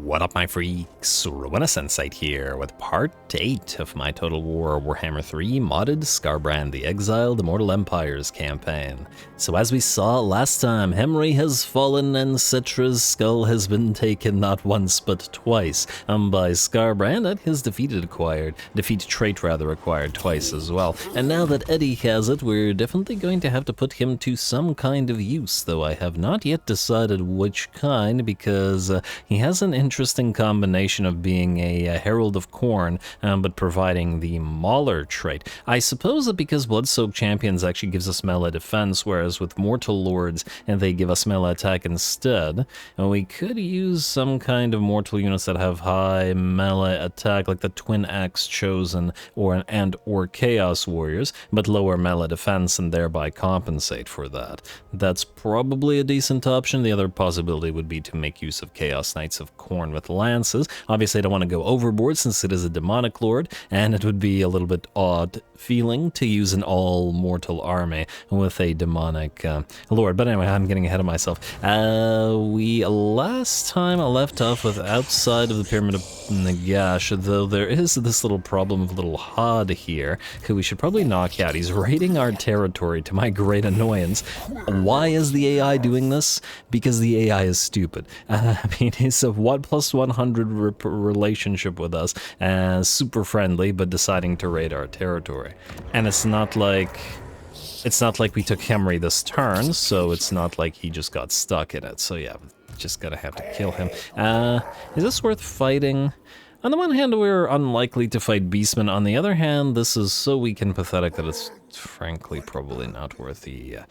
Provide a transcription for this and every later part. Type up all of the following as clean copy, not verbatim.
What up, my freaks? RuinusInsight here with part 8 of my Total War Warhammer 3 modded Skarbrand the Exiled Immortal Empires campaign. So as we saw last time, Henry has fallen and Citra's skull has been taken not once but twice by Skarbrand, and his defeat trait acquired twice as well. And now that Eddie has it, we're definitely going to have to put him to some kind of use, though I have not yet decided which kind, because he has an interesting combination of being a Herald of Khorne, but providing the Mauler trait. I suppose that because Blood-Soaked Champions actually gives us melee defense, whereas with Mortal Lords they give us melee attack instead, we could use some kind of mortal units that have high melee attack, like the Twin Axe Chosen or Chaos Warriors, but lower melee defense and thereby compensate for that. That's probably a decent option. The other possibility would be to make use of Chaos Knights of Khorne with lances. Obviously I don't want to go overboard since it is a demonic lord, and it would be a little bit odd feeling to use an all-mortal army with a demonic lord. But anyway, I'm getting ahead of myself. We last time left off with outside of the Pyramid of Nagash, though there is this little problem of little Hod here, who we should probably knock out. He's raiding our territory to my great annoyance. Why is the AI doing this? Because the AI is stupid. I mean, it's a 1+100 relationship with us, super friendly, but deciding to raid our territory. And it's not like we took Henry this turn, so it's not like he just got stuck in it. So yeah, just gonna have to kill him. Is this worth fighting? On the one hand, we're unlikely to fight Beastmen. On the other hand, this is so weak and pathetic that it's frankly probably not worth the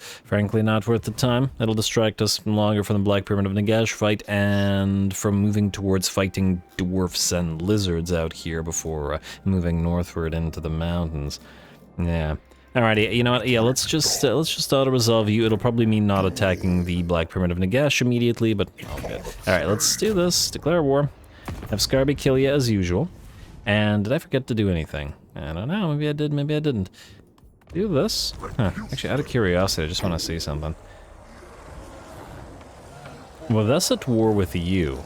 time. It'll distract us longer from the Black Pyramid of Nagash fight and from moving towards fighting dwarfs and lizards out here before moving northward into the mountains. Yeah. Alrighty, you know what? Yeah, let's just auto-resolve you. It'll probably mean not attacking the Black Pyramid of Nagash immediately, but all good. Alright, let's do this. Declare war. Have Skarby kill you as usual. And did I forget to do anything? I don't know. Maybe I did, maybe I didn't. Do this? Huh. Actually, out of curiosity, I just want to see something. With us at war with you,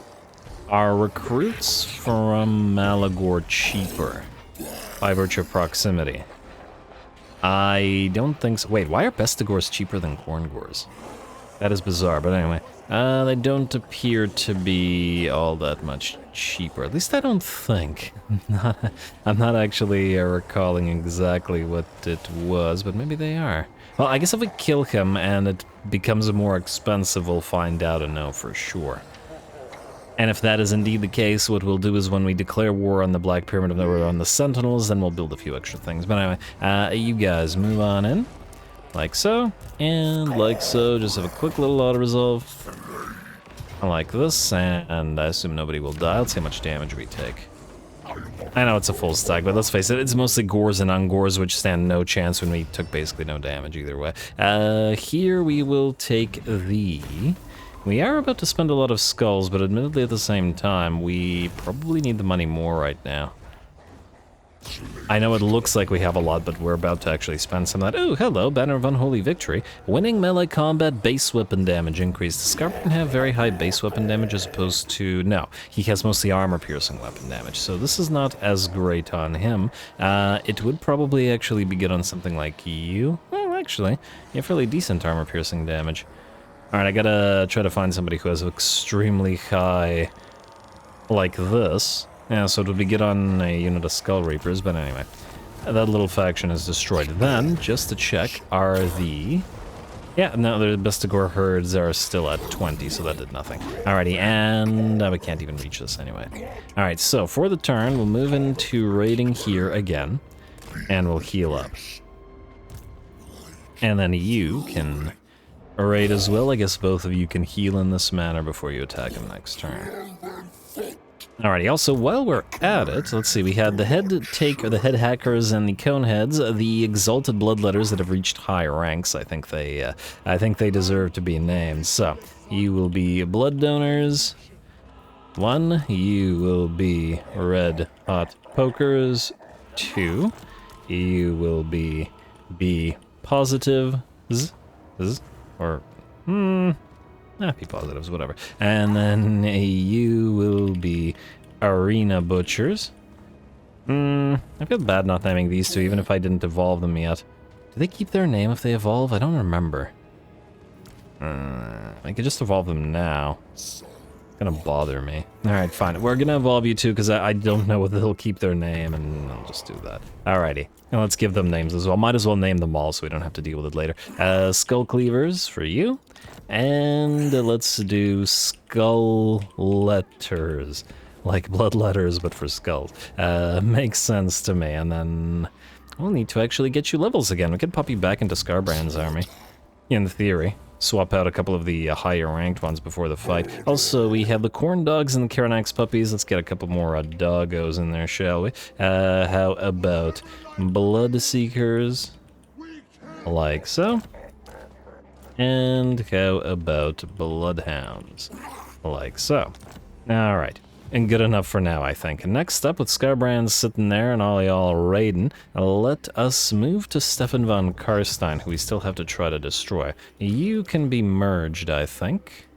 are recruits from Malagor cheaper by virtue of proximity? I don't think so. Wait, why are Bestigors cheaper than Khorngors? That is bizarre, but anyway. They don't appear to be all that much cheaper. At least I don't think. I'm not actually recalling exactly what it was, but maybe they are. Well, I guess if we kill him and it becomes more expensive, we'll find out and know for sure. And if that is indeed the case, what we'll do is when we declare war on the Black Pyramid or on the Sentinels, then we'll build a few extra things. But anyway, you guys move on in. Like so, and like so. Just have a quick little auto-resolve. Like this, and I assume nobody will die. Let's see how much damage we take. I know it's a full stack, but let's face it, it's mostly Gors and Ungors, which stand no chance when we took basically no damage either way. Here we will take the... We are about to spend a lot of skulls, but admittedly at the same time, we probably need the money more right now. I know it looks like we have a lot, but we're about to actually spend some of that. Oh, hello, Banner of Unholy Victory. Winning melee combat, base weapon damage increase. Does Skarbrand have very high base weapon damage as opposed to... No, he has mostly armor-piercing weapon damage, so this is not as great on him. It would probably actually be good on something like you. Well, actually, you have fairly decent armor-piercing damage. Alright, I gotta try to find somebody who has extremely high... like this. Yeah, so it would be good on a unit of Skull Reapers, but anyway. That little faction is destroyed. Then, just to check, are the... Yeah, no, the Bestigor herds are still at 20, so that did nothing. Alrighty, and we can't even reach this anyway. Alright, so for the turn, we'll move into raiding here again, and we'll heal up. And then you can raid as well. I guess both of you can heal in this manner before you attack him next turn. Alrighty, also, while we're at it, let's see, we had the head hackers and the coneheads, the exalted bloodletters that have reached high ranks. I think they deserve to be named. So, you will be blood donors. 1, you will be red hot pokers. 2, you will be positives. Or, P positives, whatever. And then you will be arena butchers. I feel bad not naming these two, even if I didn't evolve them yet. Do they keep their name if they evolve? I don't remember. I could just evolve them now. It's gonna bother me. Alright, fine. We're gonna evolve you two, because I don't know whether they'll keep their name, and I'll just do that. Alrighty. And let's give them names as well. Might as well name them all so we don't have to deal with it later. Skull Cleavers for you. And let's do Skull Letters. Like blood letters, but for skulls. Makes sense to me. And then we'll need to actually get you levels again. We could pop you back into Skarbrand's army. In theory. Swap out a couple of the higher ranked ones before the fight. Also, we have the Khorne dogs and the Karanax puppies. Let's get a couple more doggos in there, shall we? How about Blood Seekers? Like so. And how about Bloodhounds? Like so. Alright. And good enough for now, I think. And next up, with Skarbrand sitting there and all y'all raiding, let us move to Stefan von Karstein, who we still have to try to destroy. You can be merged, I think.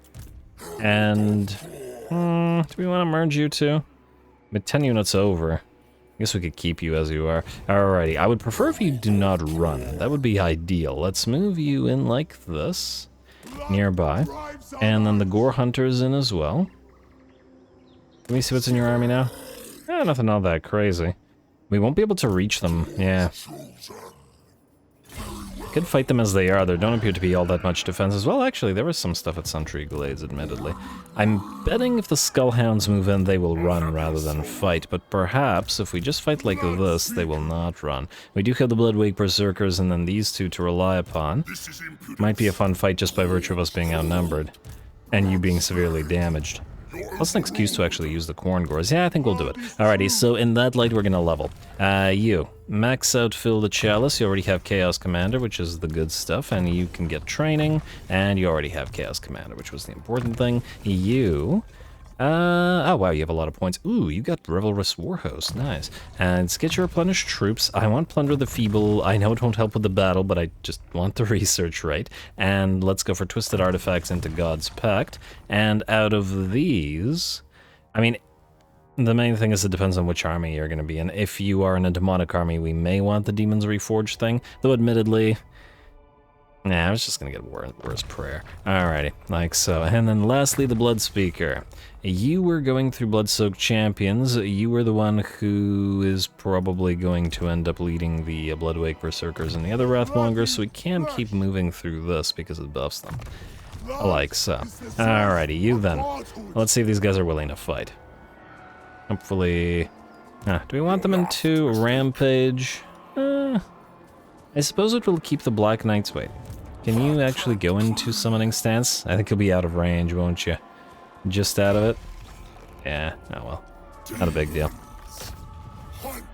And... do we want to merge you two? With 10 units over. I guess we could keep you as you are. Alrighty, I would prefer if you do not run. That would be ideal. Let's move you in like this. Nearby. And then the Gore Hunter's in as well. Let me see what's in your army now. Nothing all that crazy. We won't be able to reach them, yeah. Could fight them as they are. There don't appear to be all that much defense as well. Actually, there was some stuff at Sentry Glades, admittedly. I'm betting if the Skullhounds move in, they will run rather than fight. But perhaps, if we just fight like this, they will not run. We do have the Bloodwake Berserkers and then these two to rely upon. Might be a fun fight just by virtue of us being outnumbered. And you being severely damaged. Plus an excuse to actually use the Khorne Gores. Yeah, I think we'll do it. Alrighty, so in that light, we're gonna level. You. Max out Fill the Chalice. You already have Chaos Commander, which is the good stuff, and you can get training, and you already have Chaos Commander, which was the important thing. You... oh wow, you have a lot of points. Ooh, you got Revelrous Warhost, nice. And let's get your replenished troops. I want Plunder the Feeble. I know it won't help with the battle, but I just want the research right. And let's go for Twisted Artifacts into God's Pact. And out of these, I mean, the main thing is it depends on which army you're going to be in. If you are in a demonic army, we may want the Demon's Reforged thing, though admittedly... Nah, I was just gonna get worse prayer. Alrighty, like so. And then lastly, the Blood Speaker. You were going through Blood-Soaked Champions. You were the one who is probably going to end up leading the Bloodwake Berserkers and the other Wrathmongers, so we can keep moving through this because it buffs them. Like so. Alrighty, you then. Let's see if these guys are willing to fight. Hopefully... do we want them into Rampage? I suppose it will keep the Black Knights... Wait. Can you actually go into summoning stance? I think you'll be out of range, won't you? Just out of it? Yeah, oh well. Not a big deal.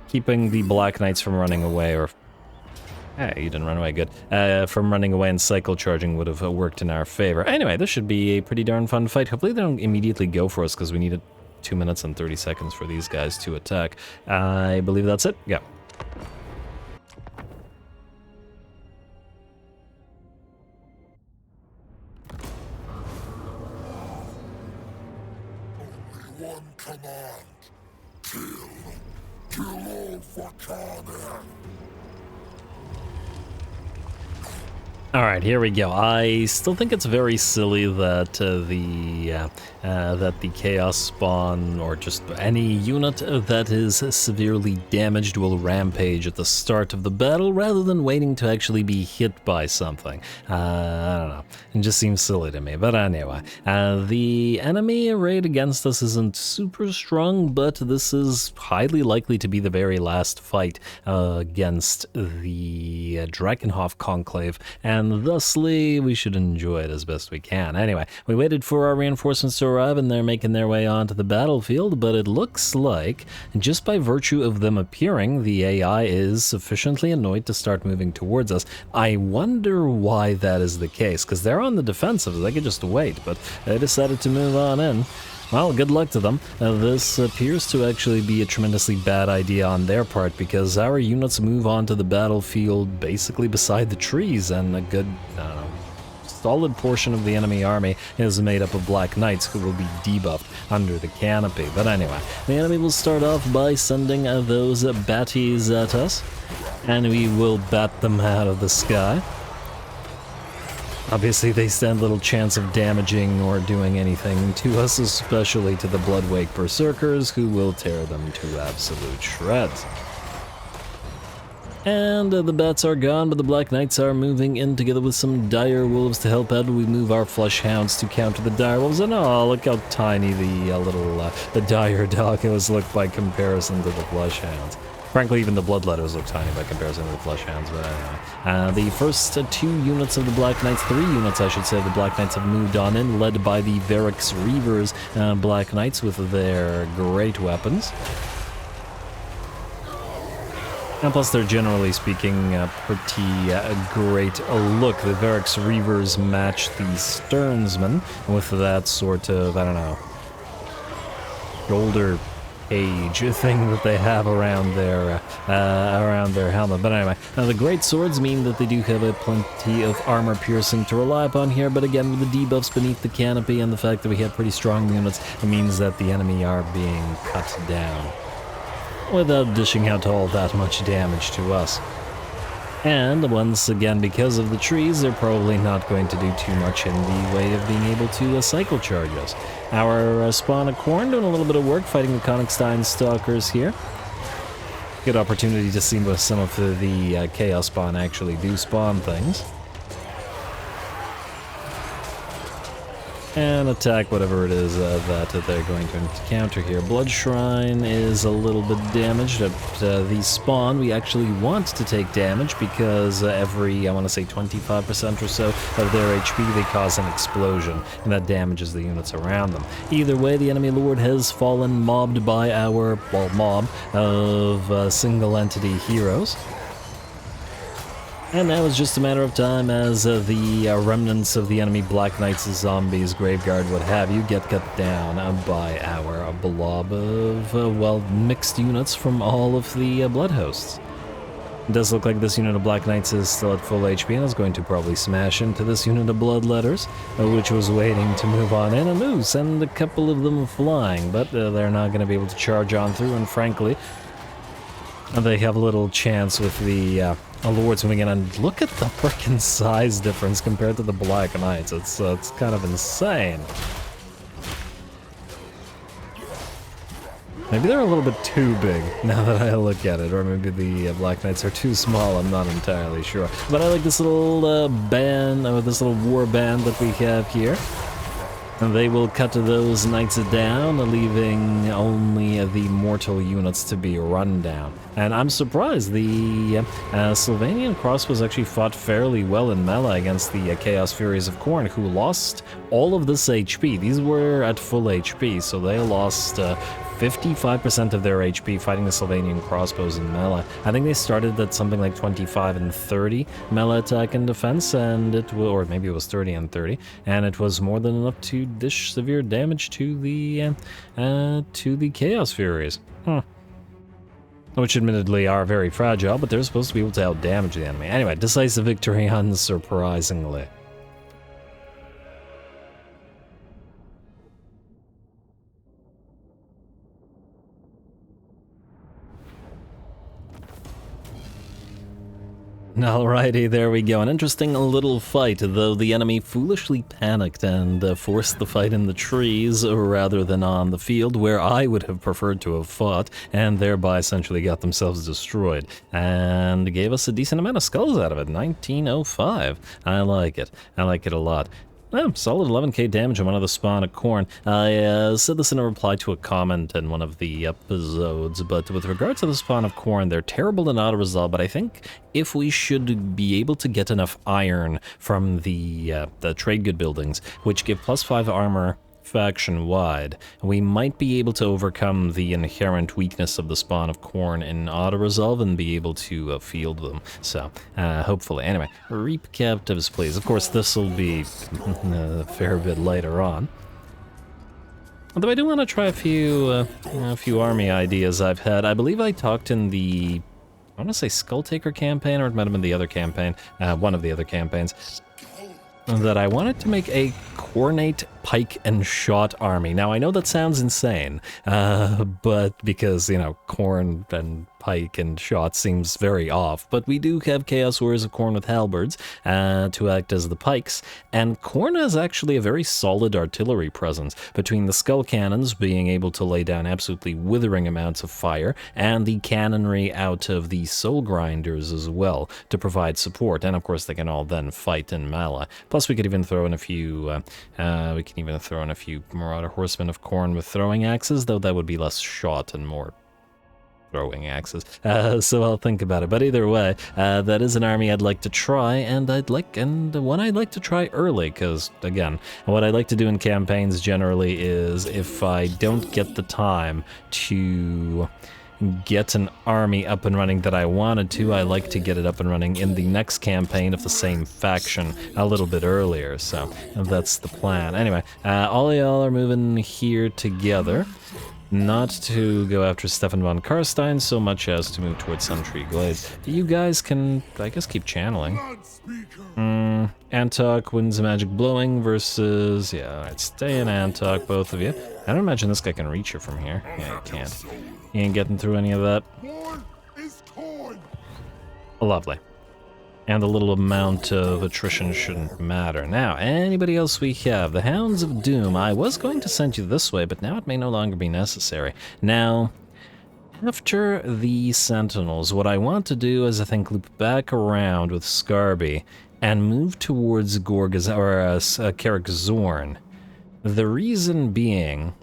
Keeping the Black Knights from running away, or... Hey, you didn't run away, good. From running away and cycle charging would have worked in our favor. Anyway, this should be a pretty darn fun fight. Hopefully they don't immediately go for us, because we needed 2 minutes and 30 seconds for these guys to attack. I believe that's it. Go. Command. Kill all for Khorne. Alright, here we go. I still think it's very silly that the Chaos Spawn, or just any unit that is severely damaged, will rampage at the start of the battle rather than waiting to actually be hit by something. I don't know. It just seems silly to me. But anyway, the enemy arrayed against us isn't super strong, but this is highly likely to be the very last fight against the Drakenhof Conclave, and thusly we should enjoy it as best we can. Anyway, we waited for our reinforcements to arrive, and they're making their way onto the battlefield, but it looks like, just by virtue of them appearing, the AI is sufficiently annoyed to start moving towards us. I wonder why that is the case, because they're on the defensive, they could just wait, but they decided to move on in. Well, good luck to them. This appears to actually be a tremendously bad idea on their part, because our units move onto the battlefield basically beside the trees, and a good, solid portion of the enemy army is made up of Black Knights who will be debuffed under the canopy. But anyway, the enemy will start off by sending those batties at us, and we will bat them out of the sky. Obviously, they stand little chance of damaging or doing anything to us, especially to the Bloodwake Berserkers, who will tear them to absolute shreds. And the bats are gone, but the Black Knights are moving in together with some dire wolves to help out. We move our flesh hounds to counter the dire wolves, and oh, look how tiny the dire doggos look by comparison to the flesh hounds. Frankly, even the bloodletters look tiny by comparison to the flesh hounds, but anyway. The first 2 units of the Black Knights, 3 units I should say, the Black Knights have moved on in, led by the Verix Reavers Black Knights with their great weapons. And plus, they're generally speaking pretty great look. The Verix Reavers match the Sternsmen with that sort of, I don't know, shoulder age thing that they have around their helmet. But anyway, the great swords mean that they do have a plenty of armor piercing to rely upon here, but again, with the debuffs beneath the canopy and the fact that we have pretty strong units, it means that the enemy are being cut down without dishing out all that much damage to us. And once again, because of the trees, they're probably not going to do too much in the way of being able to cycle charge us. Our spawn of Khorne doing a little bit of work fighting the Königstein Stalkers here. Good opportunity to see what some of the Chaos spawn actually do spawn things. And attack whatever it is that they're going to encounter here. Blood Shrine is a little bit damaged. At the spawn, we actually want to take damage because every, I want to say 25% or so of their HP, they cause an explosion, and that damages the units around them. Either way, the enemy lord has fallen mobbed by our, well, mob of single entity heroes. And now it's just a matter of time as the remnants of the enemy Black Knights, zombies, Graveguard, what have you, get cut down by our blob of, well, mixed units from all of the Blood Hosts. It does look like this unit of Black Knights is still at full HP and is going to probably smash into this unit of Bloodletters, which was waiting to move on in, and send a couple of them flying, but they're not going to be able to charge on through, and frankly, they have little chance with the Lords moving in, and look at the frickin' size difference compared to the Black Knights. It's kind of insane. Maybe they're a little bit too big now that I look at it, or maybe the Black Knights are too small, I'm not entirely sure. But I like this little band, or this little war band that we have here. And they will cut those knights down, leaving only the mortal units to be run down. And I'm surprised, the Sylvanian crossbows actually fought fairly well in melee against the Chaos Furies of Khorne, who lost all of this HP. These were at full HP, so they lost 55% of their HP fighting the Sylvanian crossbows in melee. I think they started at something like 25 and 30 melee attack and defense, and or maybe it was 30 and 30, and it was more than enough to dish severe damage to the Chaos Furies. Which admittedly are very fragile, but they're supposed to be able to outdamage the enemy. Anyway, decisive victory unsurprisingly. Alrighty, there we go. An interesting little fight, though the enemy foolishly panicked and forced the fight in the trees rather than on the field, where I would have preferred to have fought, and thereby essentially got themselves destroyed, and gave us a decent amount of skulls out of it. 1905. I like it. I like it a lot. Oh, solid 11k damage on one of the spawn of Khorne. I said this in a reply to a comment in one of the episodes, but with regard to the spawn of Khorne, they're terrible in auto-resolve, but I think if we should be able to get enough iron from the trade good buildings, which give +5 armor faction-wide, we might be able to overcome the inherent weakness of the spawn of Khorne in auto-resolve and be able to field them. So, hopefully. Anyway, reap captives, please. Of course, this will be a fair bit later on. Although I do want to try a few army ideas I've had. I believe I talked in the, I want to say Skulltaker campaign, or it might have been the other campaign, one of the other campaigns, that I wanted to make a Khornate pike and shot army. Now, I know that sounds insane, but because, you know, Khorne and pike and shot seems very off, but we do have Chaos Warriors of Khorne with halberds to act as the pikes, and Khorne has actually a very solid artillery presence, between the skull cannons being able to lay down absolutely withering amounts of fire, and the cannonry out of the soul grinders as well, to provide support, and of course they can all then fight in Mala. Plus we could even throw in a few, Marauder Horsemen of Khorne with throwing axes, though that would be less shot and more throwing axes, so I'll think about it. But either way, that is an army I'd like to try, and one I'd like to try early, because again, what I like to do in campaigns generally is, if I don't get the time to get an army up and running that I wanted to, I like to get it up and running in the next campaign of the same faction a little bit earlier, so that's the plan. Anyway, all y'all are moving here together. Not to go after Stefan von Karstein so much as to move towards Suntree Glades. You guys can, I guess, keep channeling. Antok wins magic blowing versus... Yeah, alright, stay in Antok, both of you. I don't imagine this guy can reach you from here. Yeah, he can't. He ain't getting through any of that. Lovely. And the little amount of attrition shouldn't matter. Now, anybody else we have? The Hounds of Doom. I was going to send you this way, but now it may no longer be necessary. Now, after the Sentinels, what I want to do is, I think, loop back around with Skarby and move towards Karak Zorn. The reason being,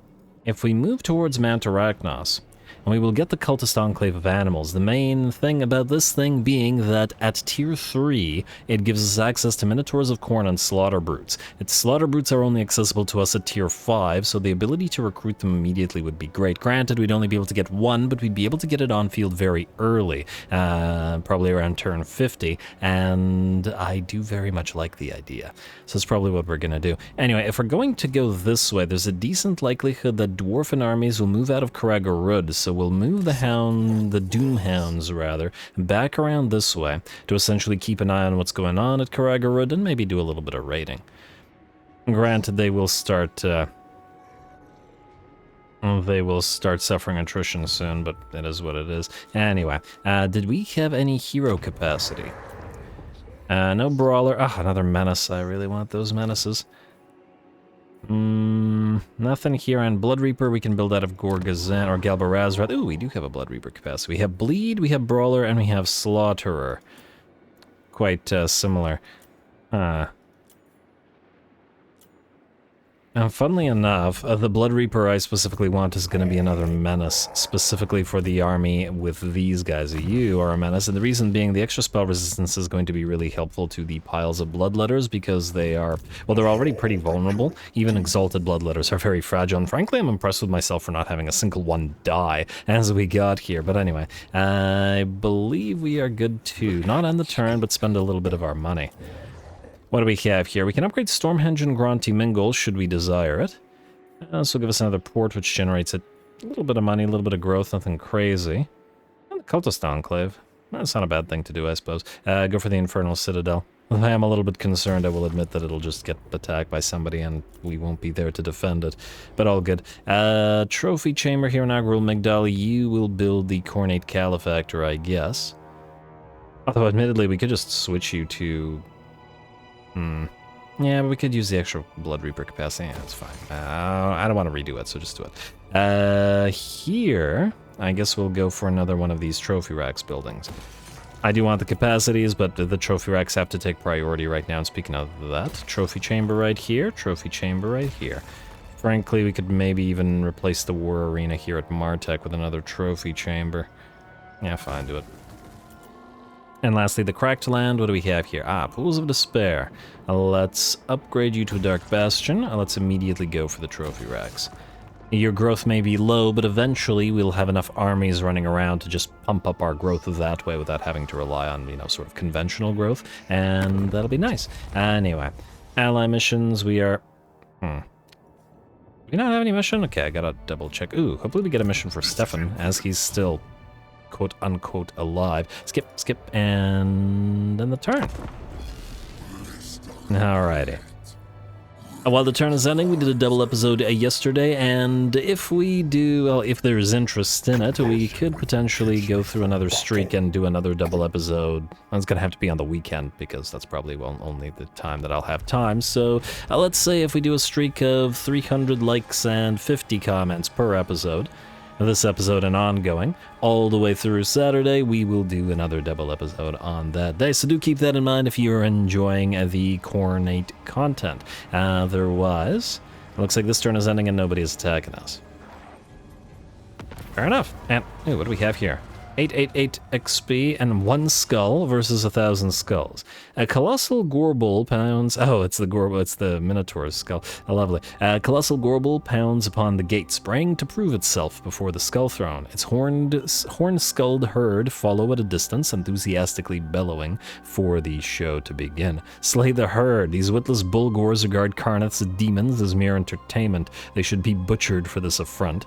if we move towards Mount Arachnos, and we will get the Cultist Enclave of Animals. The main thing about this thing being that at Tier 3, it gives us access to Minotaurs of Khorne and Slaughter Brutes. Its Slaughter Brutes are only accessible to us at Tier 5, so the ability to recruit them immediately would be great. Granted, we'd only be able to get one, but we'd be able to get it on field very early, probably around turn 50, and I do very much like the idea. So that's probably what we're going to do. Anyway, if we're going to go this way, there's a decent likelihood that Dwarfen armies will move out of Karagarud, so we'll move the Doom Hounds, rather, back around this way to essentially keep an eye on what's going on at Karagarud and maybe do a little bit of raiding. Granted, they will start suffering attrition soon, but it is what it is. Anyway, did we have any hero capacity? No Brawler. Ah, another Menace. I really want those Menaces. Nothing here on Blood Reaper. We can build out of Gorgazan or Galbarazrath. Ooh, we do have a Blood Reaper capacity. We have Bleed, we have Brawler, and we have Slaughterer. Quite similar. Funnily enough, the Blood Reaper I specifically want is going to be another Menace, specifically for the army with these guys. You are a Menace, and the reason being the extra spell resistance is going to be really helpful to the piles of Bloodletters, because they are, well, they're already pretty vulnerable. Even Exalted Bloodletters are very fragile, and frankly, I'm impressed with myself for not having a single one die as we got here. But anyway, I believe we are good to not end the turn, but spend a little bit of our money. What do we have here? We can upgrade Stormhenge and Gronti Mingle, should we desire it. This will give us another port, which generates a little bit of money, a little bit of growth, nothing crazy. And the Cultist Enclave. That's not a bad thing to do, I suppose. Go for the Infernal Citadel. I am a little bit concerned, I will admit, that it'll just get attacked by somebody and we won't be there to defend it. But all good. Trophy Chamber here in Agrul Migdal. You will build the Khornate Calefactor, I guess. Although, admittedly, we could just switch you to... Yeah, but we could use the extra Blood Reaper capacity. Yeah, that's fine. I don't want to redo it, so just do it. Here, I guess we'll go for another one of these Trophy Racks buildings. I do want the capacities, but the Trophy Racks have to take priority right now. And speaking of that, Trophy Chamber right here, Trophy Chamber right here. Frankly, we could maybe even replace the War Arena here at Martek with another Trophy Chamber. Yeah, fine, do it. And lastly, the Cracked Land. What do we have here? Pools of Despair. Let's upgrade you to a Dark Bastion. Let's immediately go for the Trophy Racks. Your growth may be low, but eventually we'll have enough armies running around to just pump up our growth that way without having to rely on, sort of conventional growth, and that'll be nice. Anyway, ally missions, we are... Do we not have any mission? Okay, I gotta double check. Ooh, hopefully we get a mission for Stefan, as he's still... quote-unquote alive. Skip, and then the turn. Alrighty. While the turn is ending, we did a double episode yesterday, and if we do, well, if there's interest in it, we could potentially go through another streak and do another double episode. It's gonna have to be on the weekend, because that's probably, well, only the time that I'll have time. So let's say if we do a streak of 300 likes and 50 comments per episode, this episode and ongoing, all the way through Saturday, we will do another double episode on that day. So do keep that in mind if you're enjoying the Khorne content. Otherwise, it looks like this turn is ending and nobody is attacking us. Fair enough. And, ooh, what do we have here? 888 XP and 1 skull versus 1,000 skulls. A colossal Gorbull pounds... Oh, it's the Gorbull, it's the Minotaur's skull. Lovely. A colossal Gorbull pounds upon the gate, spraying to prove itself before the skull throne. Its horn-skulled herd follow at a distance, enthusiastically bellowing for the show to begin. Slay the herd. These witless bullgores regard Karnath's demons as mere entertainment. They should be butchered for this affront.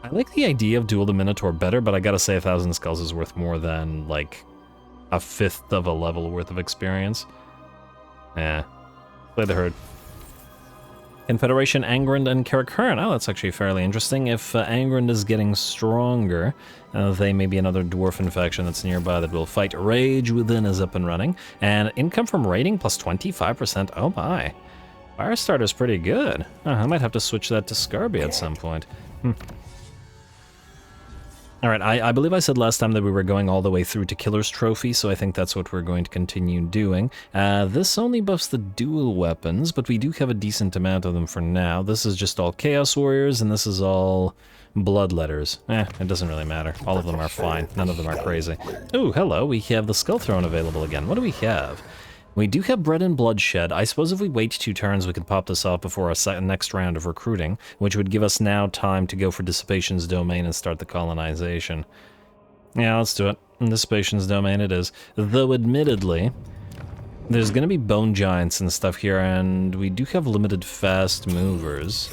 I like the idea of Duel the Minotaur better, but I gotta say 1,000 skulls is worth more than, like, a fifth of a level worth of experience. Yeah. Play the herd. Confederation, Angrand, and Karakuran. Oh, that's actually fairly interesting. If Angrand is getting stronger, they may be another dwarven faction that's nearby that will fight. Rage Within is up and running. And income from raiding plus 25%. Oh my. Firestarter's pretty good. I might have to switch that to Skarby at some point. Alright, I believe I said last time that we were going all the way through to Killer's Trophy, so I think that's what we're going to continue doing. This only buffs the dual weapons, but we do have a decent amount of them for now. This is just all Chaos Warriors, and this is all Bloodletters. It doesn't really matter. All of them are fine. None of them are crazy. Ooh, hello, we have the Skull Throne available again. What do we have? We do have Bread and Bloodshed. I suppose if we wait 2 turns, we could pop this off before our next round of recruiting, which would give us now time to go for Dissipation's Domain and start the colonization. Yeah, let's do it. Dissipation's Domain it is. Though, admittedly, there's going to be Bone Giants and stuff here, and we do have limited fast movers.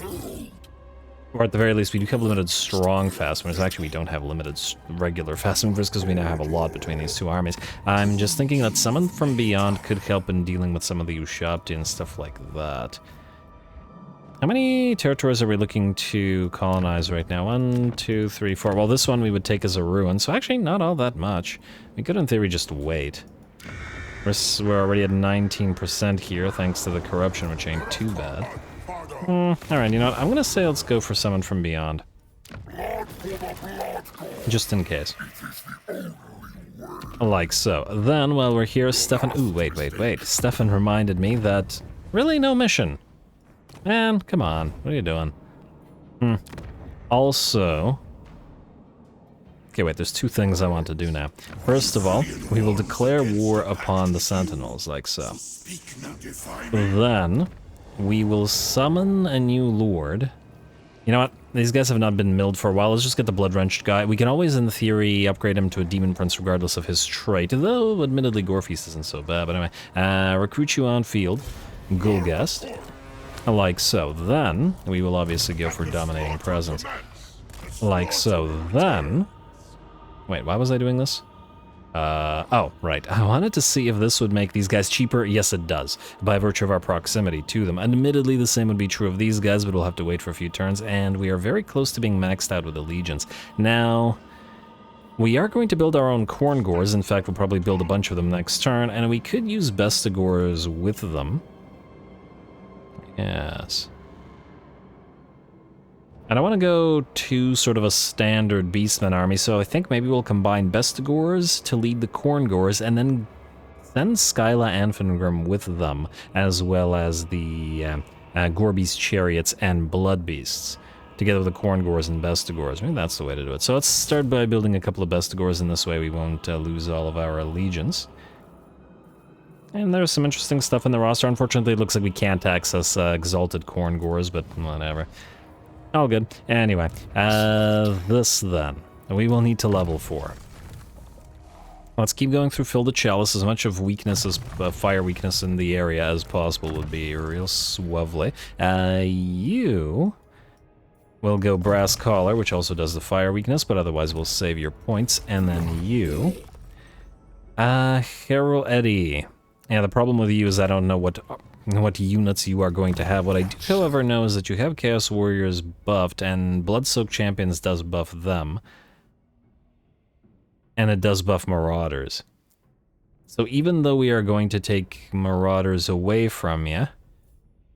Or at the very least, we do have limited strong fast movers. Actually, we don't have limited regular fast movers because we now have a lot between these 2 armies. I'm just thinking that Summon from Beyond could help in dealing with some of the Ushabti and stuff like that. How many territories are we looking to colonize right now? 1, 2, 3, 4. Well, this one we would take as a ruin, so actually not all that much. We could, in theory, just wait. We're already at 19% here, thanks to the corruption, which ain't too bad. Alright, you know what? I'm gonna say let's go for Summon from Beyond. Just in case. Like so. Then, while we're here, Stefan... Ooh, wait. Stefan reminded me that... Really, no mission? Man, come on. What are you doing? Also... Okay, wait, there's 2 things I want to do now. First of all, we will declare war upon the Sentinels, like so. Then... we will summon a new lord. You know what? These guys have not been milled for a while. Let's just get the Blood-Wrenched guy. We can always, in theory, upgrade him to a Demon Prince regardless of his trait. Though, admittedly, Gorefeast isn't so bad. But anyway, recruit you on field. Gulgast. Like so. Then, we will obviously go for Dominating Presence. Like so. Then... Wait, why was I doing this? Oh, right. I wanted to see if this would make these guys cheaper. Yes, it does, by virtue of our proximity to them. Admittedly, the same would be true of these guys, but we'll have to wait for a few turns, and we are very close to being maxed out with allegiance. Now, we are going to build our own Khorngors. In fact, we'll probably build a bunch of them next turn, and we could use Bestigors with them. Yes. And I want to go to sort of a standard Beastmen army, so I think maybe we'll combine Bestigors to lead the Khorngors, and then send Skyla and Fingrim with them, as well as the Gorbeast Chariots and Blood Beasts, together with the Khorngors and Bestigors. Maybe that's the way to do it. So let's start by building a couple of Bestigors, and this way we won't lose all of our allegiance. And there's some interesting stuff in the roster. Unfortunately, it looks like we can't access Exalted Khorngors, but whatever. All good. Anyway, this then. We will need to level 4. Let's keep going through Fill the Chalice. As much of weakness as fire weakness in the area as possible would be real swovely. You will go Brass Collar, which also does the fire weakness, but otherwise will save your points. And then you... Herald Eddie. Yeah, the problem with you is I don't know what what units you are going to have. What I do, however, know is that you have Chaos Warriors buffed, and Blood-Soaked Champions does buff them. And it does buff Marauders. So even though we are going to take Marauders away from you,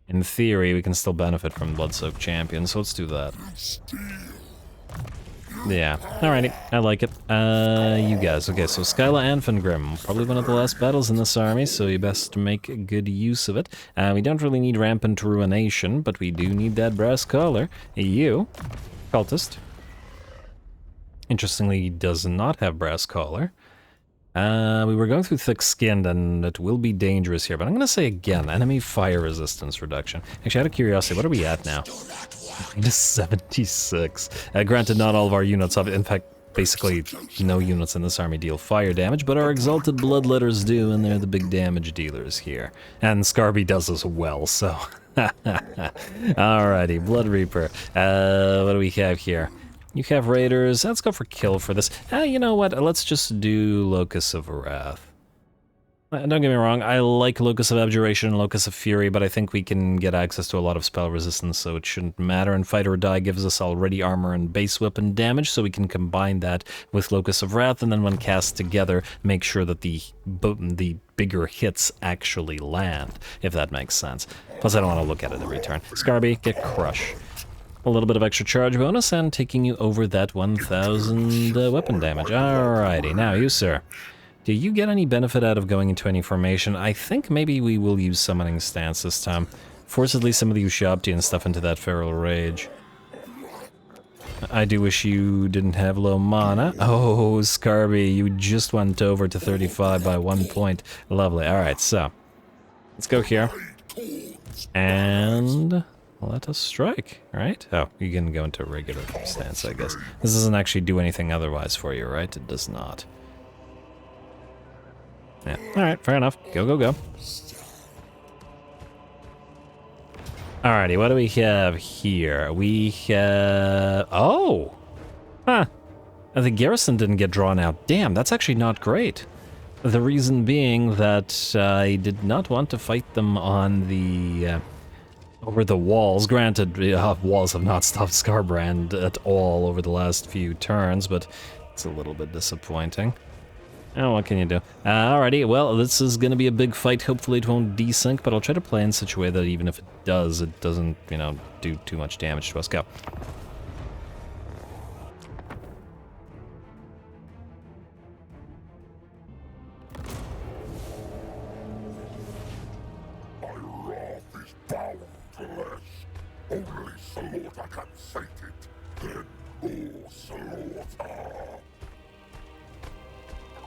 in theory, we can still benefit from Blood-Soaked Champions, so let's do that. Yeah, alrighty, I like it. You guys, okay, so Skyla and Fengrim, probably one of the last battles in this army, so you best make good use of it. We don't really need Rampant Ruination, but we do need that Brass Collar. You, Cultist. Interestingly, he does not have Brass Collar. We were going through Thick-Skinned, and it will be dangerous here, but I'm gonna say again, enemy fire resistance reduction. Actually, out of curiosity, what are we at now? Minus 76. Granted, not all of our units have, in fact, basically no units in this army deal fire damage, but our Exalted Bloodletters do, and they're the big damage dealers here. And Skarby does as well, so... Alrighty, Blood Reaper. What do we have here? You have Raiders. Let's go for kill for this. You know what? Let's just do Locus of Wrath. Don't get me wrong, I like Locus of Abjuration and Locus of Fury, but I think we can get access to a lot of spell resistance, so it shouldn't matter. And Fight or Die gives us already armor and base weapon damage, so we can combine that with Locus of Wrath, and then when cast together, make sure that the bigger hits actually land, if that makes sense. Plus, I don't want to look at it every turn. Skarby, get Crush. A little bit of extra charge bonus, and taking you over that 1,000 weapon damage. Alrighty, now you, sir. Do you get any benefit out of going into any formation? I think maybe we will use Summoning Stance this time. Force at least some of the Ushabti and stuff into that Feral Rage. I do wish you didn't have low mana. Oh, Skarby, you just went over to 35 by 1 point. Lovely. Alright, so. Let's go here. And... let us strike, right? Oh, you can go into regular stance, I guess. This doesn't actually do anything otherwise for you, right? It does not. Yeah, alright, fair enough. Go, go, go. Alrighty, what do we have here? We have... oh! Huh. The garrison didn't get drawn out. Damn, that's actually not great. The reason being that I did not want to fight them on the... over the walls. Granted, walls have not stopped Skarbrand at all over the last few turns, but it's a little bit disappointing. Oh, what can you do? Alrighty, well, this is going to be a big fight. Hopefully it won't desync, but I'll try to play in such a way that even if it does, it doesn't, you know, do too much damage to us. Go. Only slaughter can sate it, then more slaughter.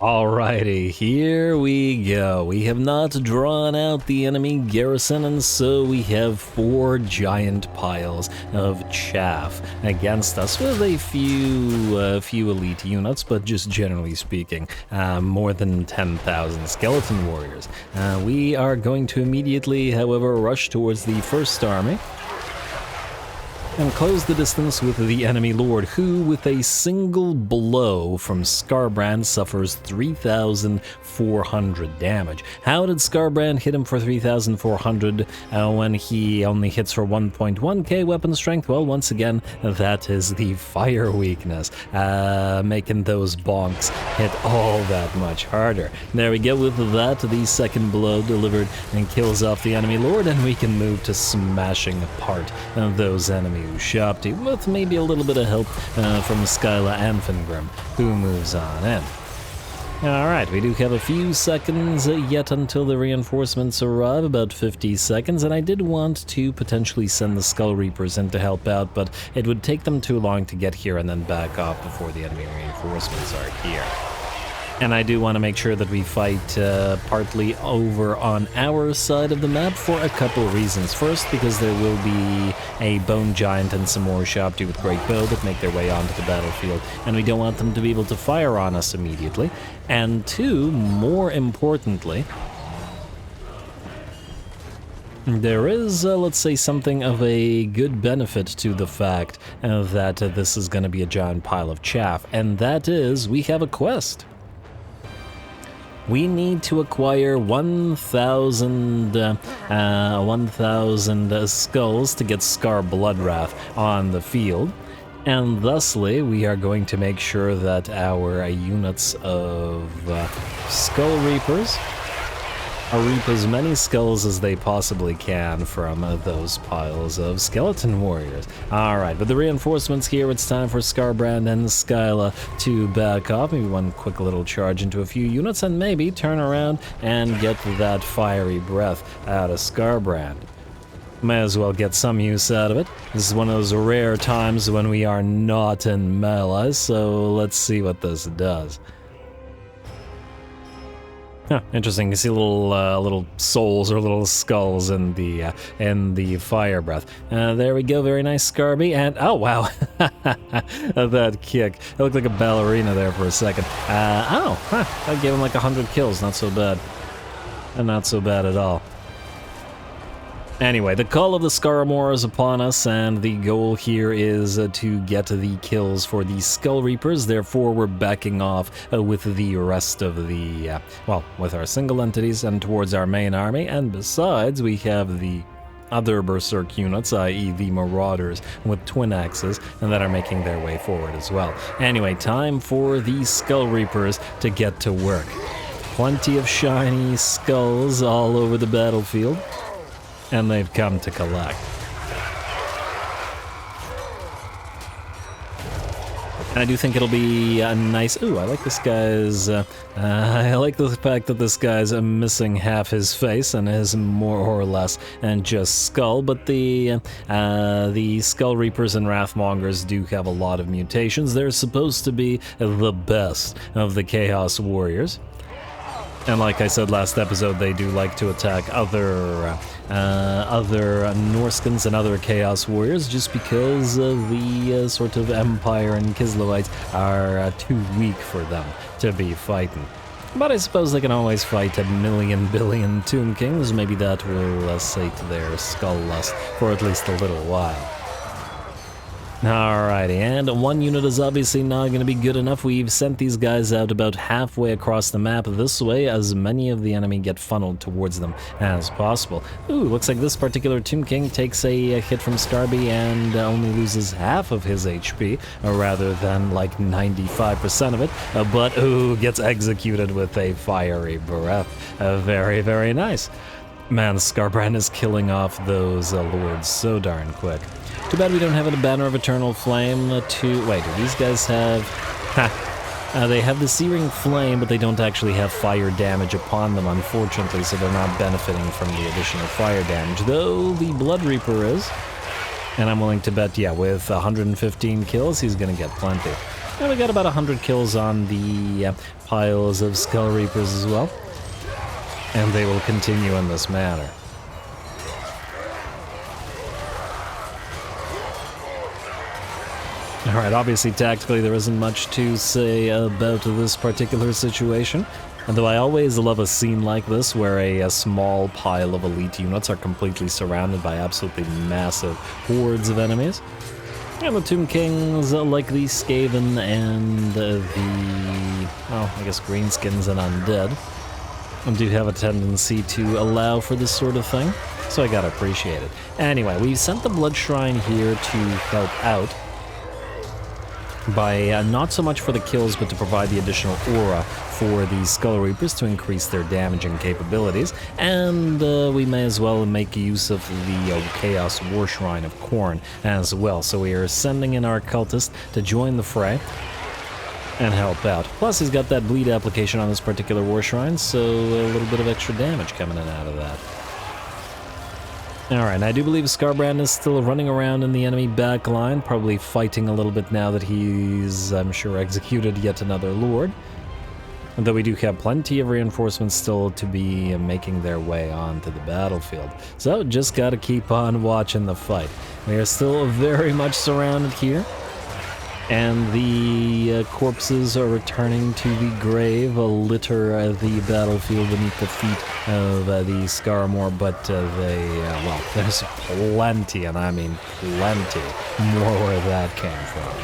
Alrighty, here we go. We have not drawn out the enemy garrison, and so we have 4 giant piles of chaff against us with a few elite units, but just generally speaking, more than 10,000 skeleton warriors. We are going to immediately, however, rush towards the first army and close the distance with the enemy lord, who, with a single blow from Skarbrand, suffers 3,400 damage. How did Skarbrand hit him for 3,400 when he only hits for 1.1k weapon strength? Well, once again, that is the fire weakness, making those bonks hit all that much harder. There we go. With that, the second blow delivered and kills off the enemy lord, and we can move to smashing apart those enemy Ushabti, with maybe a little bit of help from Skyla and Fengrim, who moves on in. Alright, we do have a few seconds yet until the reinforcements arrive, about 50 seconds, and I did want to potentially send the Skull Reapers in to help out, but it would take them too long to get here and then back off before the enemy reinforcements are here. And I do want to make sure that we fight partly over on our side of the map for a couple reasons. First, because there will be a Bone Giant and some more Ushabti with Great Bow that make their way onto the battlefield, and we don't want them to be able to fire on us immediately. And two, more importantly, there is, let's say, something of a good benefit to the fact that this is going to be a giant pile of chaff, and that is, we have a quest. we need to acquire 1,000 skulls to get Scar Bloodwrath on the field. And thusly, we are going to make sure that our units of Skull Reapers reap as many skulls as they possibly can from those piles of skeleton warriors. Alright, with the reinforcements here, it's time for Skarbrand and Skyla to back off. Maybe one quick little charge into a few units and maybe turn around and get that fiery breath out of Skarbrand. May as well get some use out of it. This is one of those rare times when we are not in melee, so let's see what this does. Huh, interesting. You see little souls or little skulls in the fire breath. There we go. Very nice, Skarby. And oh wow, that kick! It looked like a ballerina there for a second. I gave him like 100 kills. Not so bad. Not so bad at all. Anyway, the call of the SKARAMOR is upon us, and the goal here is to get the kills for the Skull Reapers. Therefore, we're backing off with the rest of the, with our single entities and towards our main army. And besides, we have the other Berserk units, i.e. the Marauders with twin axes, and that are making their way forward as well. Anyway, time for the Skull Reapers to get to work. Plenty of shiny skulls all over the battlefield, and they've come to collect. And I do think it'll be a nice... Ooh, I like this guy's... I like the fact that this guy's missing half his face and is more or less and just skull, but the Skull Reapers and Wrathmongers do have a lot of mutations. They're supposed to be the best of the Chaos Warriors. And like I said last episode, they do like to attack other Norskins and other Chaos Warriors just because the sort of Empire and Kislevites are too weak for them to be fighting. But I suppose they can always fight a million billion Tomb Kings. Maybe that will sate their skull lust for at least a little while. Alrighty, and one unit is obviously not going to be good enough. We've sent these guys out about halfway across the map this way, as many of the enemy get funneled towards them as possible. Ooh, looks like this particular Tomb King takes a hit from Skarby and only loses half of his HP, rather than like 95% of it, but ooh, gets executed with a fiery breath. Very, very nice. Man, Skarbrand is killing off those lords so darn quick. Too bad we don't have a Banner of Eternal Flame to... Wait, do these guys have... they have the Searing Flame, but they don't actually have fire damage upon them, unfortunately, so they're not benefiting from the additional fire damage, though the Blood Reaper is. And I'm willing to bet, yeah, with 115 kills, he's gonna get plenty. And we got about 100 kills on the piles of Skull Reapers as well. And they will continue in this manner. Alright, obviously tactically there isn't much to say about this particular situation, and though I always love a scene like this where a small pile of elite units are completely surrounded by absolutely massive hordes of enemies. And the Tomb Kings, like the Skaven and I guess Greenskins and Undead, do have a tendency to allow for this sort of thing, so I gotta appreciate it. Anyway, we sent the Blood Shrine here to help out, by not so much for the kills, but to provide the additional aura for the Skull Reapers to increase their damaging capabilities, and we may as well make use of the Chaos War Shrine of Khorne as well. So we are sending in our cultist to join the fray and help out. Plus he's got that bleed application on this particular War Shrine, so a little bit of extra damage coming in out of that. Alright, I do believe Skarbrand is still running around in the enemy back line, probably fighting a little bit now that he's, I'm sure, executed yet another lord. And though we do have plenty of reinforcements still to be making their way onto the battlefield. So, just gotta keep on watching the fight. We are still very much surrounded here. And the corpses are returning to the grave, litter the battlefield beneath the feet of the SKARAMOR, but there's plenty, and I mean plenty, more where that came from.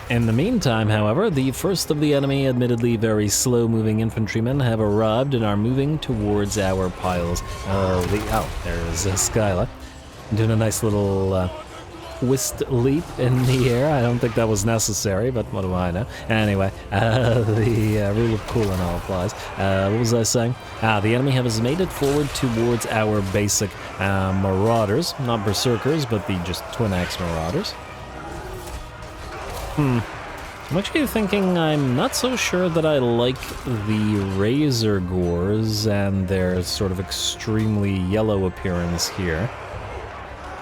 In the meantime, however, the first of the enemy, admittedly very slow-moving infantrymen, have arrived and are moving towards our piles. There's Skyla doing a nice little twist leap in the air. I don't think that was necessary, but what do I know? Anyway, the rule of cool and all applies. What was I saying? The enemy has made it forward towards our basic marauders, not berserkers, but the just twin axe marauders. I'm actually thinking I'm not so sure that I like the Razor Gores and their sort of extremely yellow appearance here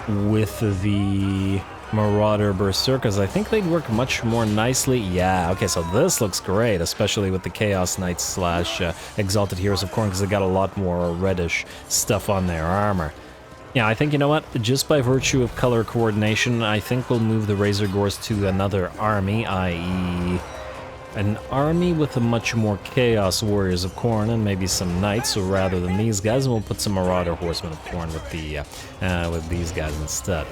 with the Marauder Berserkers. I think they'd work much more nicely. Yeah, okay, so this looks great, especially with the Chaos Knights slash Exalted Heroes of Khorne, because they got a lot more reddish stuff on their armor. Yeah, I think, you know what, just by virtue of color coordination, I think we'll move the Razor Gores to another army, i.e. an army with a much more Chaos Warriors of Khorne and maybe some Knights, so rather than these guys, we'll put some Marauder Horsemen of Khorne with these guys instead.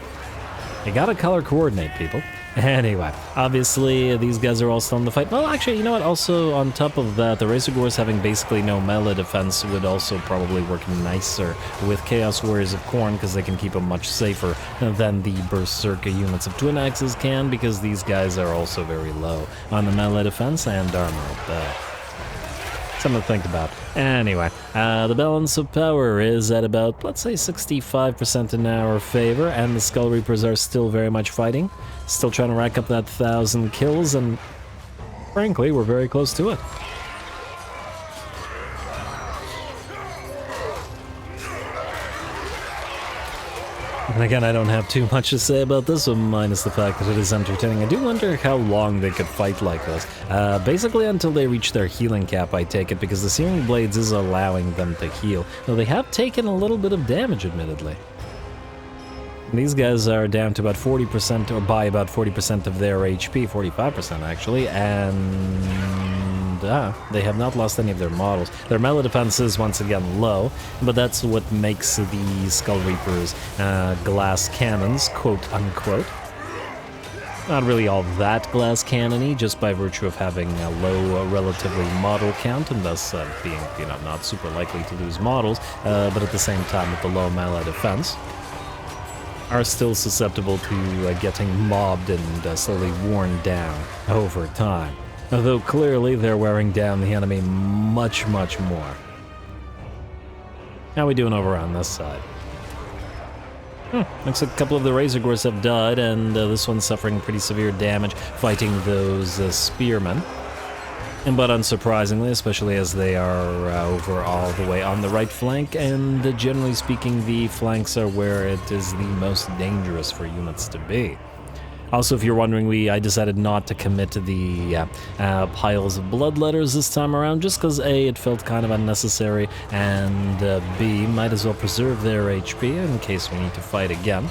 You gotta color coordinate, people. Anyway, obviously these guys are all still in the fight. Well, actually, you know what? Also, on top of that, the Razor Gores having basically no melee defense would also probably work nicer with Chaos Warriors of Khorne, because they can keep them much safer than the Berserker units of Twin Axes can, because these guys are also very low on the melee defense and armor at that. Something to think about. Anyway, the balance of power is at about, let's say, 65% in our favor, and the Skull Reapers are still very much fighting. Still trying to rack up that 1,000 kills, and frankly, we're very close to it. And again, I don't have too much to say about this, minus the fact that it is entertaining. I do wonder how long they could fight like this. Basically until they reach their healing cap, I take it, because the Searing Blades is allowing them to heal. Though they have taken a little bit of damage, admittedly. These guys are down to about 40%, or by about 40% of their HP, 45% actually, and they have not lost any of their models. Their melee defense is once again low, but that's what makes the Skull Reapers glass cannons, quote unquote. Not really all that glass cannon-y, just by virtue of having a low relatively model count, and thus being, you know, not super likely to lose models, but at the same time with the low melee defense, are still susceptible to getting mobbed and slowly worn down over time. Although clearly they're wearing down the enemy much, much more. How are we doing over on this side? Looks like a couple of the Razor Gores have died, and this one's suffering pretty severe damage fighting those spearmen. But unsurprisingly, especially as they are over all the way on the right flank, and generally speaking, the flanks are where it is the most dangerous for units to be. Also, if you're wondering, I decided not to commit to the piles of bloodletters this time around, just because A, it felt kind of unnecessary, and B, might as well preserve their HP in case we need to fight again.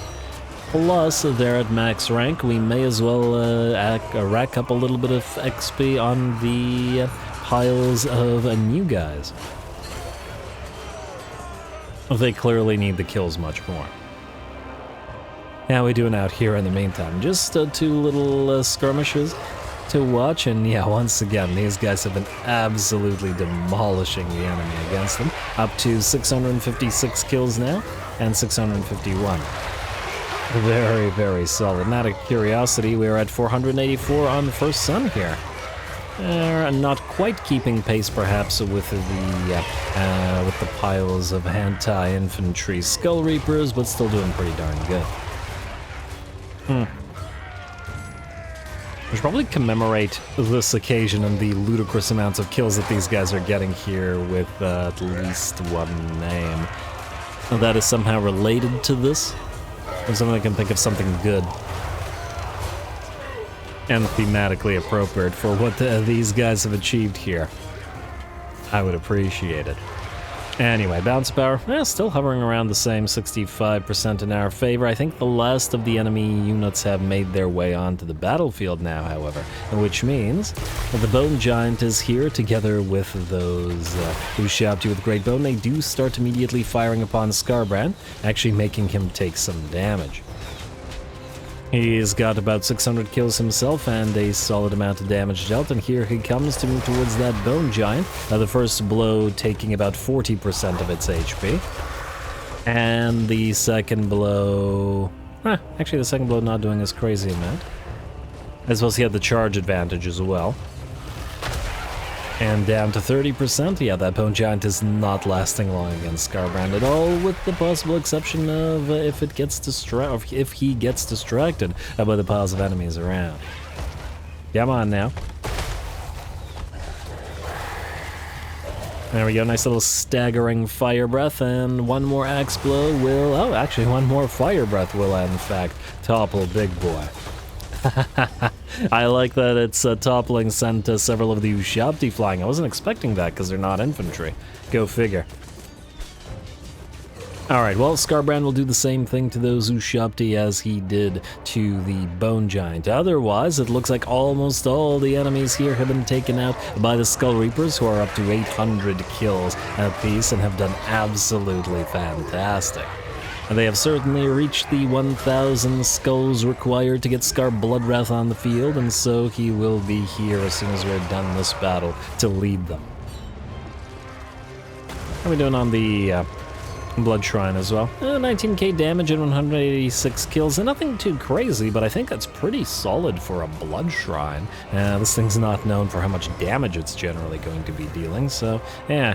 Plus, they're at max rank, we may as well rack up a little bit of XP on the piles of new guys. They clearly need the kills much more. How are we doing out here in the meantime? Just two little skirmishes to watch, and yeah, once again, these guys have been absolutely demolishing the enemy against them. Up to 656 kills now, and 651. Very, very solid. And out of curiosity, we're at 484 on the first sun here. Not quite keeping pace, perhaps, with the piles of anti-infantry Skull Reapers, but still doing pretty darn good. We should probably commemorate this occasion and the ludicrous amounts of kills that these guys are getting here with at least one name. That is somehow related to this. Or something I can think of something good and thematically appropriate for what these guys have achieved here. I would appreciate it. Anyway, bounce power, still hovering around the same 65% in our favor. I think the last of the enemy units have made their way onto the battlefield now, however, which means that the Bone Giant is here together with those who shout you with Great Bone. They do start immediately firing upon Skarbrand, actually making him take some damage. He's got about 600 kills himself and a solid amount of damage dealt, and here he comes to move towards that bone giant. The first blow taking about 40% of its HP. And the second blow... actually the second blow not doing as crazy amount. I suppose he had the charge advantage as well. And down to 30%. Yeah, that bone giant is not lasting long against Skarbrand at all, with the possible exception of if he gets distracted by the piles of enemies around. Come on now. There we go, nice little staggering fire breath, and one more axe blow will... Oh, actually, one more fire breath will, in fact, topple Big Boy. I like that it's toppling sent several of the Ushabti flying. I wasn't expecting that because they're not infantry. Go figure. Alright, well, Skarbrand will do the same thing to those Ushabti as he did to the Bone Giant. Otherwise, it looks like almost all the enemies here have been taken out by the Skull Reapers, who are up to 800 kills apiece and have done absolutely fantastic. And they have certainly reached the 1,000 skulls required to get Scar Bloodwrath on the field, and so he will be here as soon as we're done this battle to lead them. How are we doing on the Blood Shrine as well? 19k damage and 186 kills, and nothing too crazy, but I think that's pretty solid for a Blood Shrine. This thing's not known for how much damage it's generally going to be dealing, so yeah.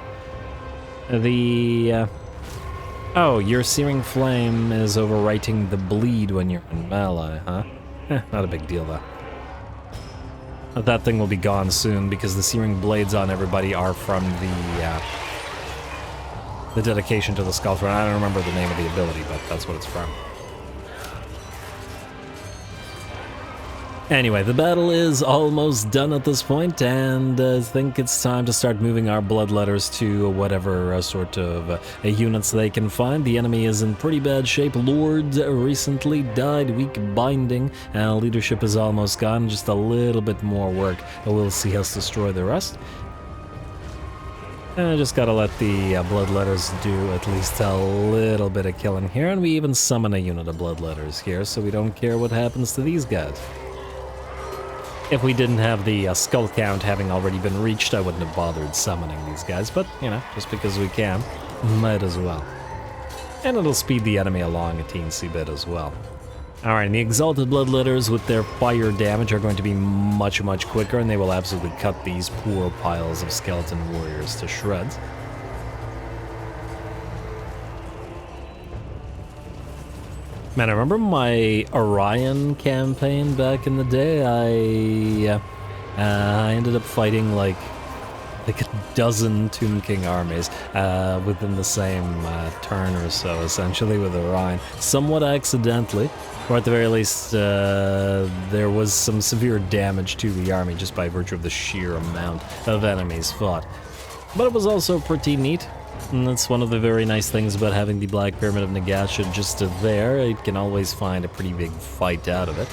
Oh, your Searing Flame is overwriting the bleed when you're in melee, huh? Not a big deal, though. That thing will be gone soon, because the Searing Blades on everybody are from the dedication to the Skull Throne. I don't remember the name of the ability, but that's what it's from. Anyway, the battle is almost done at this point, and I think it's time to start moving our bloodletters to whatever sort of units they can find. The enemy is in pretty bad shape. Lord recently died, weak binding, leadership is almost gone, just a little bit more work. We'll see us destroy the rest. I just gotta let the bloodletters do at least a little bit of killing here, and we even summon a unit of bloodletters here, so we don't care what happens to these guys. If we didn't have the skull count having already been reached, I wouldn't have bothered summoning these guys, but, you know, just because we can, might as well. And it'll speed the enemy along a teensy bit as well. Alright, and the Exalted Bloodletters with their fire damage are going to be much, much quicker, and they will absolutely cut these poor piles of skeleton warriors to shreds. Man, I remember my Orion campaign back in the day. I ended up fighting like a dozen Tomb King armies within the same turn or so, essentially, with Orion. Somewhat accidentally, or at the very least, there was some severe damage to the army just by virtue of the sheer amount of enemies fought. But it was also pretty neat. And that's one of the very nice things about having the Black Pyramid of Nagash just there. It can always find a pretty big fight out of it.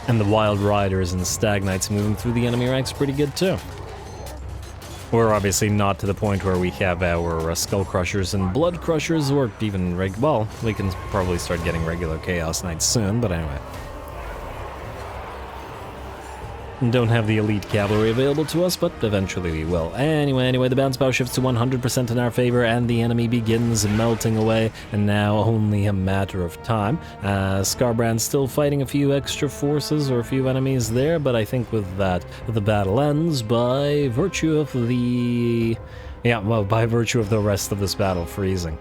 And the Wild Riders and Stag Knights moving through the enemy ranks pretty good too. We're obviously not to the point where we have our Skull Crushers and Blood Crushers, or even well, we can probably start getting regular Chaos Knights soon, but anyway. Don't have the elite cavalry available to us, but eventually we will. Anyway, the bounce bow shifts to 100% in our favor, and the enemy begins melting away, and now only a matter of time. Skarbrand's still fighting a few extra forces or a few enemies there, but I think with that, the battle ends by virtue of the... Yeah, well, by virtue of the rest of this battle freezing.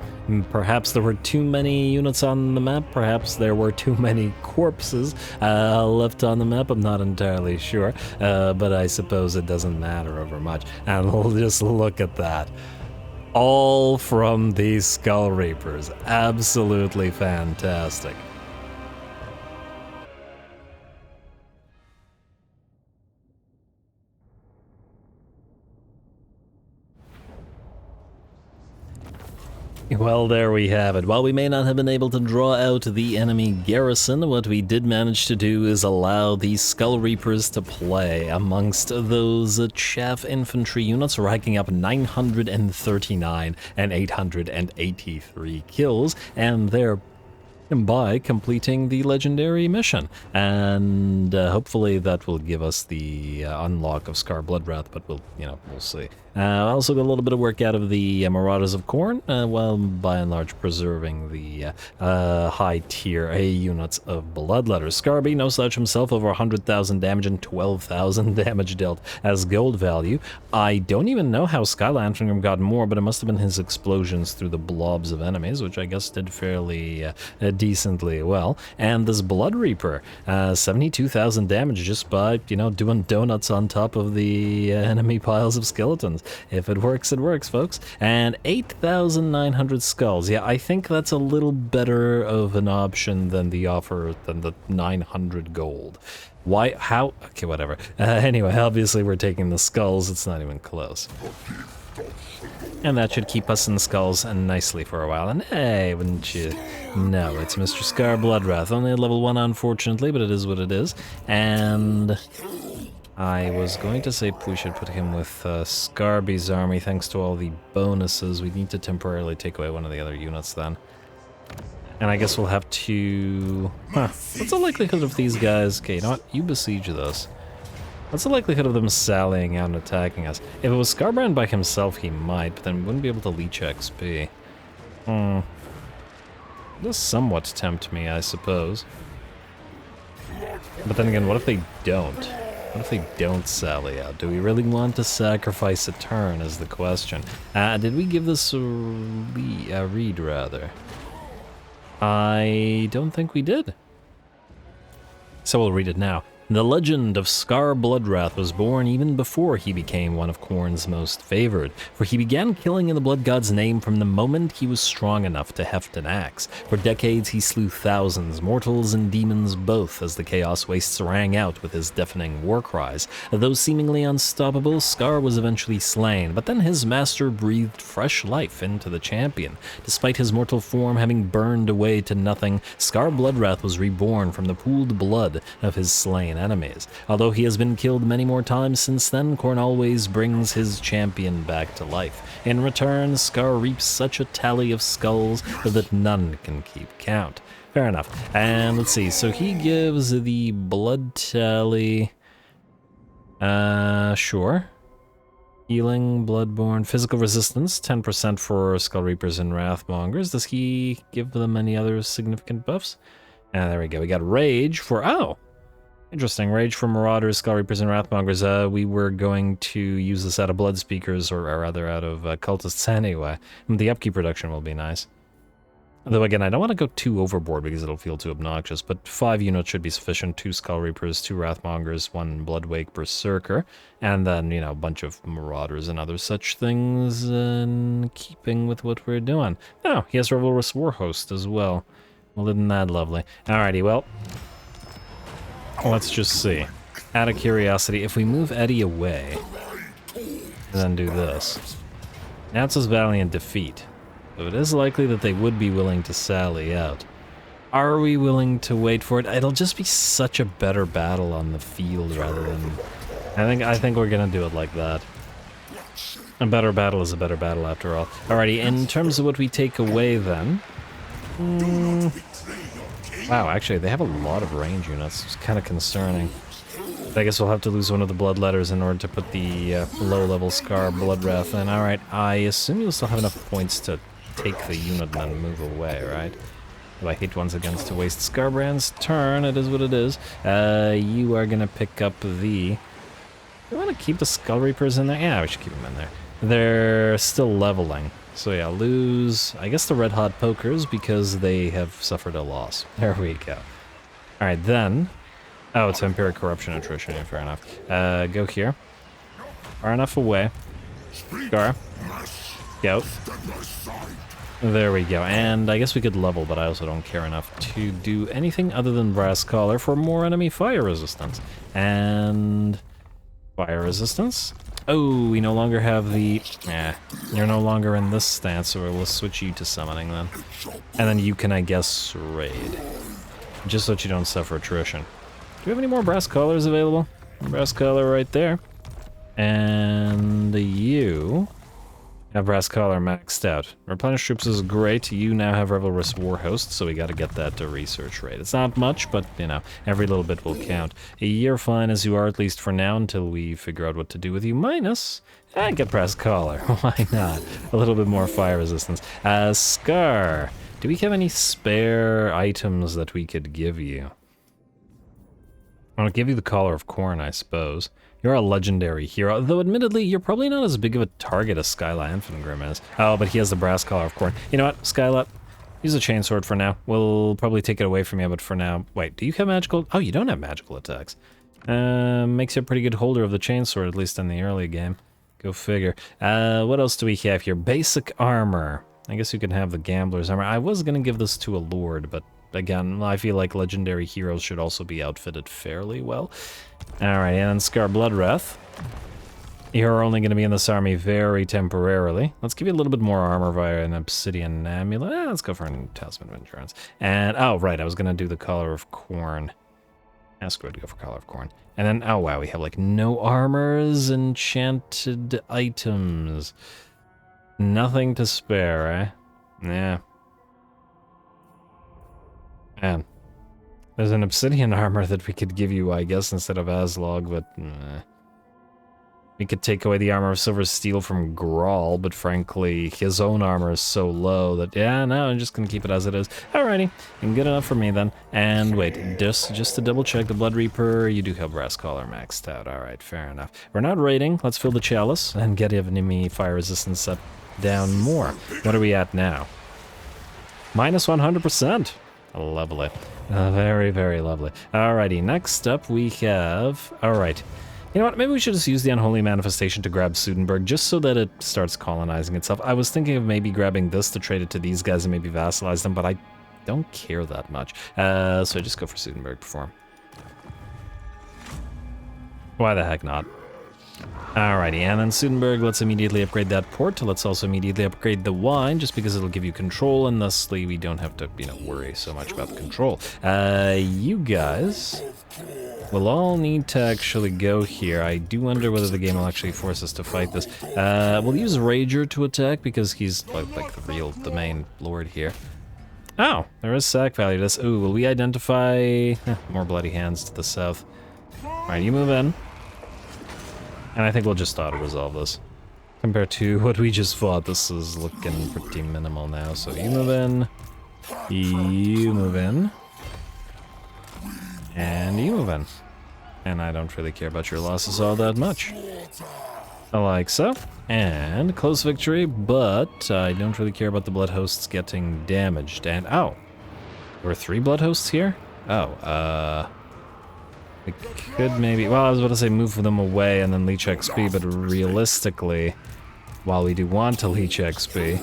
Perhaps there were too many units on the map, perhaps there were too many corpses left on the map, I'm not entirely sure, but I suppose it doesn't matter over much. And we'll just look at that. All from these Skull Reapers. Absolutely fantastic. Well, there we have it. While we may not have been able to draw out the enemy garrison, what we did manage to do is allow the Skull Reapers to play amongst those chaff infantry units, racking up 939 and 883 kills, and their by completing the legendary mission, and hopefully that will give us the unlock of Scar Bloodwrath, but we'll see. I also got a little bit of work out of the Marauders of Khorne, while by and large preserving the high tier A units of Bloodletters. Skarby, no slouch himself, over 100,000 damage and 12,000 damage dealt as gold value. I don't even know how Skylantern got more, but it must have been his explosions through the blobs of enemies, which I guess did fairly decently well. And this Blood Reaper, 72,000 damage just by, doing donuts on top of the enemy piles of skeletons. If it works, it works, folks. And 8,900 skulls. Yeah, I think that's a little better of an option than the 900 gold. Why? How? Okay, whatever. Anyway, obviously we're taking the skulls. It's not even close. And that should keep us in skulls and nicely for a while. And hey, wouldn't you? No, it's Mr. Scar Bloodwrath. Only at level 1, unfortunately, but it is what it is. And I was going to say we should put him with Skarby's army, thanks to all the bonuses. We need to temporarily take away one of the other units then. And I guess we'll have to... What's the likelihood of these guys... Okay, you know what? You besiege those. What's the likelihood of them sallying out and attacking us? If it was Skarbrand by himself, he might, but then we wouldn't be able to leech XP. Does somewhat tempt me, I suppose. But then again, what if they don't? What if they don't sally out? Do we really want to sacrifice a turn is the question. Did we give this a read, rather? I don't think we did. So we'll read it now. The legend of Scar Bloodwrath was born even before he became one of Khorne's most favored, for he began killing in the blood god's name from the moment he was strong enough to heft an axe. For decades he slew thousands, mortals and demons both, as the chaos wastes rang out with his deafening war cries. Though seemingly unstoppable, Scar was eventually slain, but then his master breathed fresh life into the champion. Despite his mortal form having burned away to nothing, Scar Bloodwrath was reborn from the pooled blood of his slain enemies. Although he has been killed many more times since then, Khorne always brings his champion back to life. In return, Scar reaps such a tally of skulls that none can keep count. Fair enough. And let's see, so he gives the blood tally... sure. Healing, Bloodborne, physical resistance, 10% for Skull Reapers and Wrathmongers. Does he give them any other significant buffs? There we go. We got Rage for... Oh! Interesting. Rage for Marauders, Skull Reapers, and Wrathmongers. We were going to use this out of Blood Speakers, or rather out of Cultists anyway. And the upkeep reduction will be nice. Though again, I don't want to go too overboard because it'll feel too obnoxious, but 5 units should be sufficient. 2 Skull Reapers, 2 Wrathmongers, 1 Bloodwake Berserker, and then, a bunch of Marauders and other such things in keeping with what we're doing. Oh, he has Revelrous Warhost as well. Well, isn't that lovely? Alrighty, well... Let's just see. Out of curiosity, if we move Eddie away, and then do this. Now it says Valiant Defeat. So it is likely that they would be willing to sally out. Are we willing to wait for it? It'll just be such a better battle on the field rather than... I think we're gonna do it like that. A better battle is a better battle after all. Alrighty, in terms of what we take away then... Wow, actually, they have a lot of range units. It's kind of concerning. But I guess we'll have to lose one of the Bloodletters in order to put the low-level Scar Bloodwrath in. Alright, I assume you'll still have enough points to take the unit and then move away, right? But I hate once again to waste Skarbrand's turn. It is what it is. You are going to pick up the... Do we want to keep the Skull Reapers in there? Yeah, we should keep them in there. They're still leveling. So yeah, lose, I guess, the Red Hot Pokers because they have suffered a loss. There we go. Alright, then... Oh, it's Vampiric Corruption Attrition, yeah, fair enough. Go here. Far enough away. Scar. Go. There we go. And I guess we could level, but I also don't care enough to do anything other than Brass Collar for more enemy fire resistance. And... Fire resistance? Oh, we no longer have the... you're no longer in this stance, so we'll switch you to summoning then. And then you can, I guess, raid. Just so that you don't suffer attrition. Do we have any more Brass Collars available? Brass Collar right there. And you... Have Brass Collar maxed out. Replenish troops is great. You now have Revelrous War Host, so we gotta get that to research rate. It's not much, but, you know, every little bit will count. You're fine as you are, at least for now, until we figure out what to do with you. Minus, get Brass Collar. Why not? A little bit more fire resistance. Scar, do we have any spare items that we could give you? I'll give you the Collar of Khorne, I suppose. You're a legendary hero, though admittedly, you're probably not as big of a target as Skyla Infantgrim is. Oh, but he has the Brass Collar of Khorne. You know what, Skyla? Use a chainsword for now. We'll probably take it away from you, but for now... Wait, do you have magical... Oh, you don't have magical attacks. Makes you a pretty good holder of the chainsword, at least in the early game. Go figure. What else do we have here? Basic armor. I guess you can have the Gambler's armor. I was gonna give this to a Lord, but... Again, I feel like legendary heroes should also be outfitted fairly well. Alright, and then Scar Bloodwrath. You're only going to be in this army very temporarily. Let's give you a little bit more armor via an Obsidian Amulet. Let's go for an Talisman of Endurance. And, oh, right, I was going to do the Collar of Khorne. That's good to go for Collar of Khorne. And then, oh wow, we have like no armors, enchanted items. Nothing to spare, eh? Yeah. Man, there's an obsidian armor that we could give you, I guess, instead of Aslog, but we could take away the armor of silver steel from Grawl, but frankly, his own armor is so low that, yeah, no, I'm just gonna keep it as it is. Alrighty, and good enough for me then. And wait, just to double check, the Blood Reaper, you do have Brass Collar maxed out. Alright, fair enough. We're not raiding, let's fill the chalice and get enemy fire resistance up down more. What are we at now? Minus 100%. Lovely. Very, very lovely. Alrighty, next up we have... Alright. You know what, maybe we should just use the Unholy Manifestation to grab Sudenburg, just so that it starts colonizing itself. I was thinking of maybe grabbing this to trade it to these guys and maybe vassalize them, but I don't care that much. So I just go for Sudenburg Perform. Why the heck not? Alrighty, and then Sudenburg, let's immediately upgrade that port. Let's also immediately upgrade the wine, just because it'll give you control, and thusly we don't have to, you know, worry so much about the control. You guys will all need to actually go here. I do wonder whether the game will actually force us to fight this. We'll use Rager to attack, because he's like the main lord here. Oh, there is sack value to this. Ooh, will we identify... more bloody hands to the south. Alright, you move in. And I think we'll just auto-resolve this. Compared to what we just fought, this is looking pretty minimal now. So you move in, you move in, and you move in. And I don't really care about your losses all that much. Like so. And close victory, but I don't really care about the blood hosts getting damaged. And, oh, there were 3 blood hosts here? Oh, we could maybe, well, I was about to say move them away and then leech XP, but realistically, while we do want to leech XP,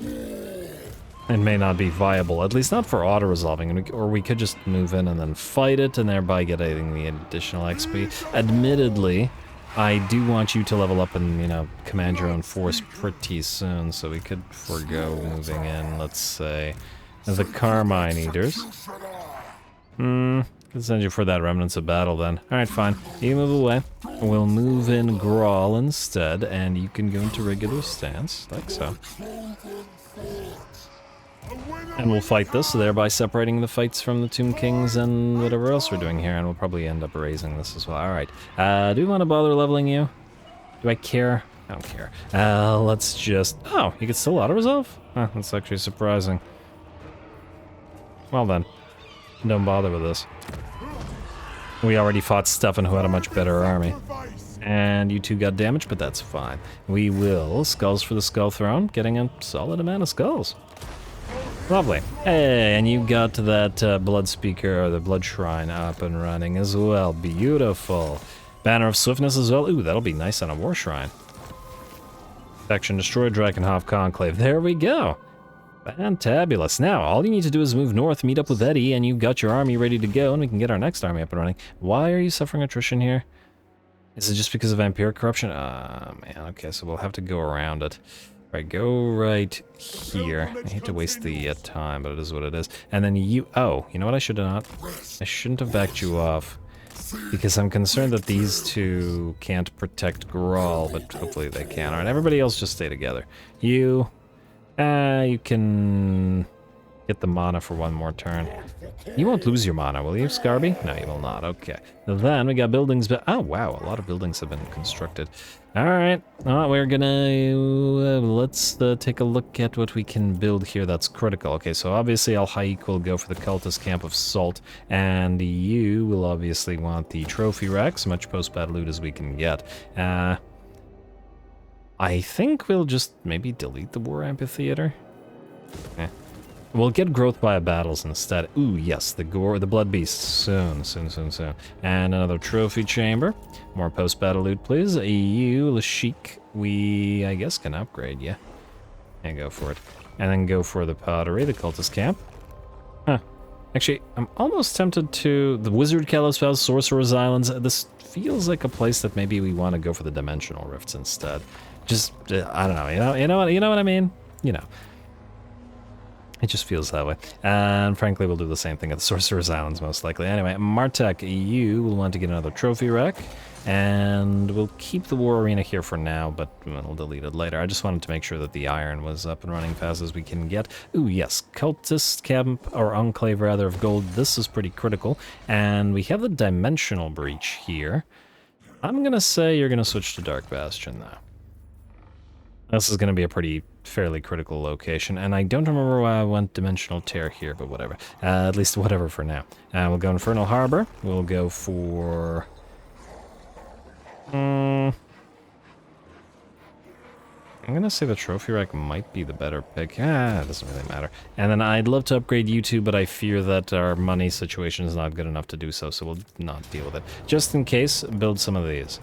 it may not be viable, at least not for auto-resolving, or we could just move in and then fight it and thereby getting the additional XP. Admittedly, I do want you to level up and, you know, command your own force pretty soon, so we could forego moving in, let's say, the Carmine Eaters. Could send you for that Remnants of Battle then. Alright, fine. You move away. We'll move in Grawl instead, and you can go into regular stance, like so. And we'll fight this, thereby separating the fights from the Tomb Kings and whatever else we're doing here, and we'll probably end up raising this as well. Alright. Do we want to bother leveling you? Do I care? I don't care. Let's just... Oh, you can still auto-resolve? Huh, that's actually surprising. Well then. Don't bother with this. We already fought Stefan, who had a much better army. And you two got damaged, but that's fine. We will Skulls for the Skull Throne, getting a solid amount of skulls. Lovely. Hey, and you got that Blood Speaker, or the Blood Shrine, up and running as well. Beautiful. Banner of Swiftness as well. Ooh, that'll be nice on a War Shrine. Section Destroy Drakenhof Conclave. There we go. Fantabulous. Now, all you need to do is move north, meet up with Eddie, and you've got your army ready to go, and we can get our next army up and running. Why are you suffering attrition here? Is it just because of vampire corruption? Man, okay, so we'll have to go around it. Alright, go right here. I hate to waste the time, but it is what it is. And then you... Oh, you know what I should have not? I shouldn't have backed you off. because I'm concerned that these two can't protect Grawl, but hopefully they can. Alright, everybody else just stay together. You can get the mana for one more turn. You won't lose your mana, will you, Skarby? No, you will not. Okay. Then we got buildings. Oh, wow. A lot of buildings have been constructed. All right. We're gonna... let's take a look at what we can build here that's critical. Okay, so obviously Al-Haik will go for the Cultist Camp of Salt, and you will obviously want the Trophy Rack, as much post-battle loot as we can get. I think we'll just maybe delete the War Amphitheater. Eh. We'll get growth via battles instead. Ooh, yes, the blood beast soon. And another trophy chamber. More post-battle loot, please. EU, Lashik, we, I guess, can upgrade, yeah. And go for it. And then go for the pottery, the cultist camp. Huh. Actually, I'm almost tempted to... the Wizard Kalos House, Sorcerer's Islands. This feels like a place that maybe we want to go for the Dimensional Rifts instead. Just, I don't know, you know what I mean? You know. It just feels that way. And frankly, we'll do the same thing at the Sorcerer's Islands, most likely. Anyway, Martek, you will want to get another trophy rack. And we'll keep the War Arena here for now, but we'll delete it later. I just wanted to make sure that the iron was up and running fast as we can get. Ooh, yes, Cultist Camp, or Enclave rather, of Gold. This is pretty critical. And we have the Dimensional Breach here. I'm gonna say you're gonna switch to Dark Bastion now. This is gonna be a fairly critical location, and I don't remember why I went Dimensional Tear here, but whatever. At least whatever for now. We'll go Infernal Harbor. We'll go for... I'm gonna say the trophy rack might be the better pick. It doesn't really matter. And then I'd love to upgrade you two, but I fear that our money situation is not good enough to do so, so we'll not deal with it. Just in case, build some of these.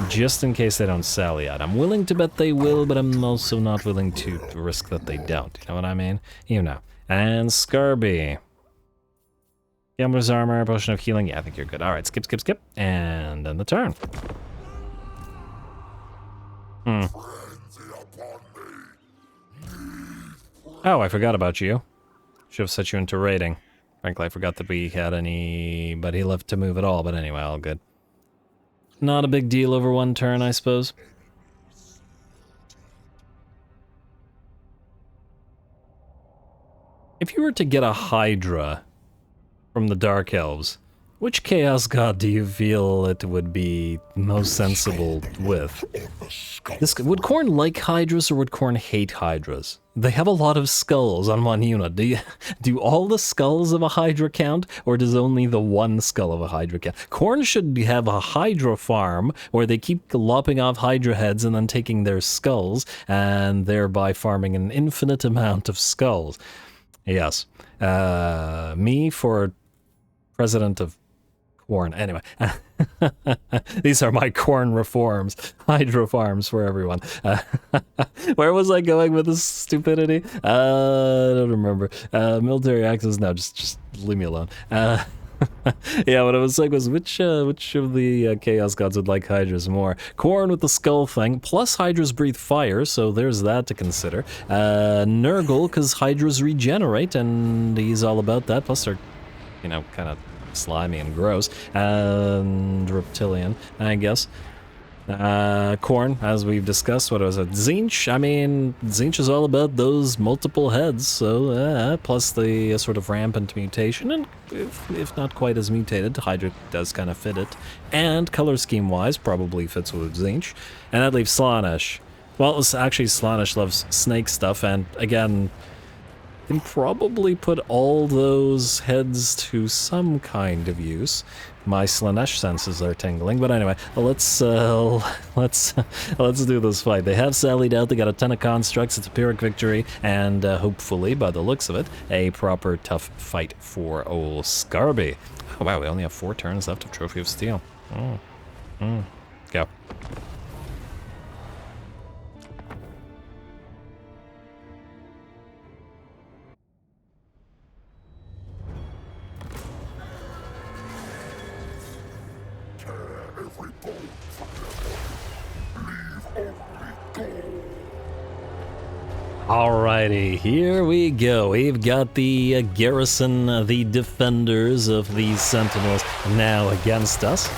Just in case they don't sell yet. I'm willing to bet they will, but I'm also not willing to risk that they don't. You know what I mean? You know. And Skarby. Gambler's Armor, Potion of Healing. Yeah, I think you're good. Alright, skip. And then the turn. Oh, I forgot about you. Should have set you into raiding. Frankly, I forgot that we had anybody left to move at all, but anyway, all good. Not a big deal over one turn, I suppose. If you were to get a Hydra from the Dark Elves, which Chaos God do you feel it would be most sensible with? Would Khorne like Hydras or would Khorne hate Hydras? They have a lot of skulls on one unit. Do all the skulls of a Hydra count, or does only the one skull of a Hydra count? Khorne should have a Hydra farm where they keep lopping off Hydra heads and then taking their skulls, and thereby farming an infinite amount of skulls. Yes. Me for president of Khorne. Anyway, these are my Khorne reforms. Hydro farms for everyone. Where was I going with this stupidity? I don't remember. Military access? No, just leave me alone. Yeah, what I was saying was which of the Chaos Gods would like Hydras more? Khorne with the skull thing, plus Hydras breathe fire, so there's that to consider. Nurgle, because Hydras regenerate, and he's all about that, plus they're, you know, kind of slimy and gross, and reptilian, I guess. Khorne, as we've discussed, what was it? Tzeentch? I mean, Tzeentch is all about those multiple heads, so, plus the sort of rampant mutation, and if not quite as mutated, Hydra does kind of fit it, and color scheme-wise, probably fits with Tzeentch, and that leaves Slaanesh. Well, actually, Slaanesh loves snake stuff, and again, can probably put all those heads to some kind of use. My Slaanesh senses are tingling, but anyway, let's do this fight. They have sallied out, they got a ton of constructs, it's a Pyrrhic victory, and hopefully, by the looks of it, a proper tough fight for old Skarby. Oh wow, we only have 4 turns left of Trophy of Steel. Go. Alrighty, here we go. We've got the garrison, the defenders of these sentinels now against us.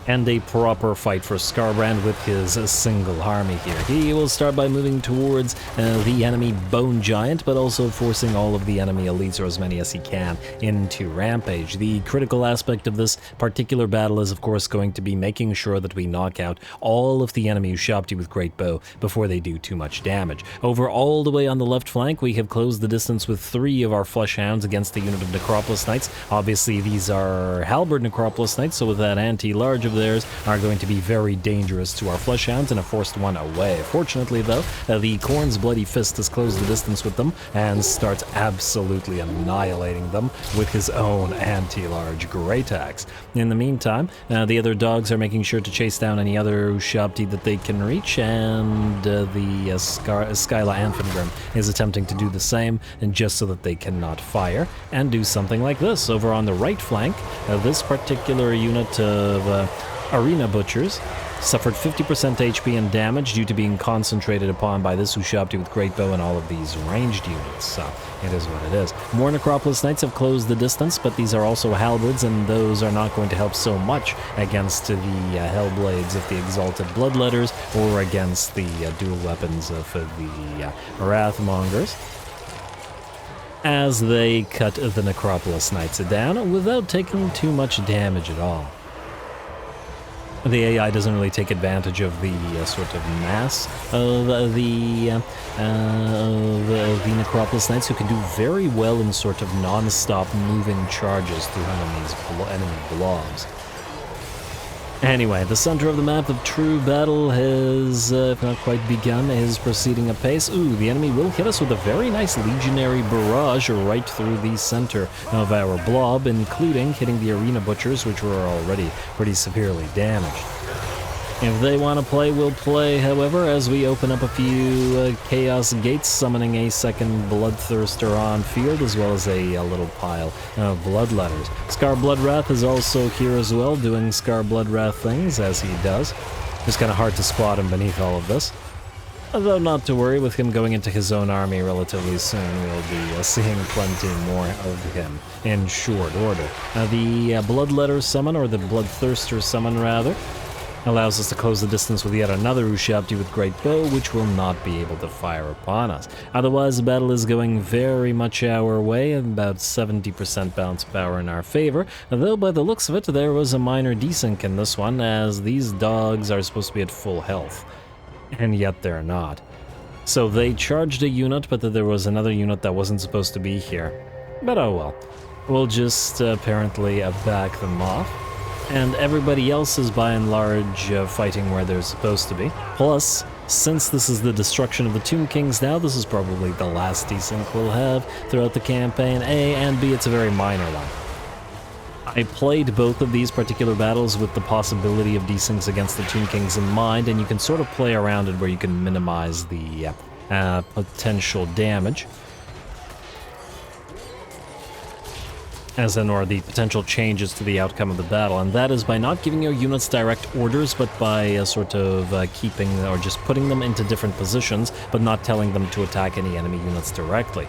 And a proper fight for Skarbrand with his single army here. He will start by moving towards the enemy Bone Giant, but also forcing all of the enemy elites, or as many as he can, into Rampage. The critical aspect of this particular battle is, of course, going to be making sure that we knock out all of the enemy Ushabti with Great Bow before they do too much damage. Over all the way on the left flank, we have closed the distance with 3 of our Flesh Hounds against the unit of Necropolis Knights. Obviously, these are Halberd Necropolis Knights, so with that anti-large of theirs are going to be very dangerous to our Flesh Hounds and have forced one away. Fortunately, though, the Khorne's Bloody Fist has closed the distance with them and starts absolutely annihilating them with his own anti-large Great Axe. In the meantime, the other dogs are making sure to chase down any other Ushabti that they can reach, and the Skyla Anfengrim is attempting to do the same, and just so that they cannot fire, and do something like this. Over on the right flank, this particular unit of Arena Butchers suffered 50% HP and damage due to being concentrated upon by this Ushabti with Great Bow and all of these ranged units, so it is what it is. More Necropolis Knights have closed the distance, but these are also Halberds, and those are not going to help so much against the Hellblades of the Exalted Bloodletters, or against the dual weapons of the Wrathmongers, as they cut the Necropolis Knights down without taking too much damage at all. The AI doesn't really take advantage of the sort of mass of the Necropolis Knights, who can do very well in sort of non-stop moving charges through enemy blobs. Anyway, the center of the map of true battle has, if not quite begun, is proceeding apace. Ooh, the enemy will hit us with a very nice legionary barrage right through the center of our blob, including hitting the Arena Butchers, which were already pretty severely damaged. If they want to play, we'll play, however, as we open up a few Chaos Gates, summoning a second Bloodthirster on field, as well as a little pile of Bloodletters. Scar Bloodwrath is also here as well, doing Scar Bloodwrath things, as he does. It's kind of hard to spot him beneath all of this. Although not to worry, with him going into his own army relatively soon, we'll be seeing plenty more of him in short order. The Bloodletter summon, or the Bloodthirster summon rather, allows us to close the distance with yet another Ushabti with Great Bow, which will not be able to fire upon us. Otherwise, the battle is going very much our way, about 70% bounce power in our favor, though by the looks of it, there was a minor desync in this one, as these dogs are supposed to be at full health, and yet they're not. So they charged a unit, but there was another unit that wasn't supposed to be here. But oh well. We'll just apparently back them off. And everybody else is by and large fighting where they're supposed to be. Plus, since this is the destruction of the Tomb Kings now, this is probably the last desync we'll have throughout the campaign. A, and B, it's a very minor one. I played both of these particular battles with the possibility of desyncs against the Tomb Kings in mind, and you can sort of play around it where you can minimize the potential damage. Or the potential changes to the outcome of the battle, and that is by not giving your units direct orders, but by sort of keeping, or just putting them into different positions, but not telling them to attack any enemy units directly.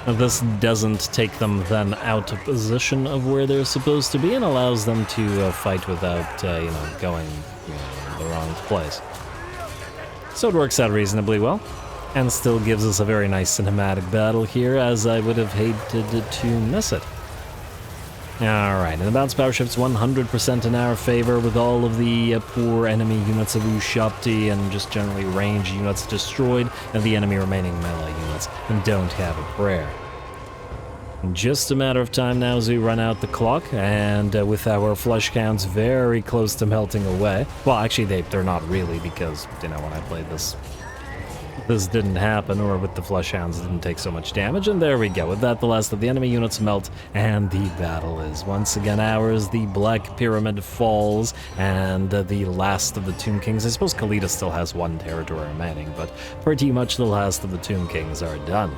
This doesn't take them then out of position of where they're supposed to be, and allows them to fight without, going the wrong place. So it works out reasonably well. And still gives us a very nice cinematic battle here, as I would have hated to miss it. Alright, and the bounce power shifts 100% in our favor, with all of the poor enemy units of Ushabti and just generally ranged units destroyed, and the enemy remaining melee units and don't have a prayer. Just a matter of time now as we run out the clock, and with our flesh counts very close to melting away. Well, actually, they're not really, because, when I played this didn't happen, or with the Flesh Hounds, it didn't take so much damage, and there we go. With that, the last of the enemy units melt, and the battle is once again ours. The Black Pyramid falls, and the last of the Tomb Kings. I suppose Khalida still has one territory remaining, but pretty much the last of the Tomb Kings are done.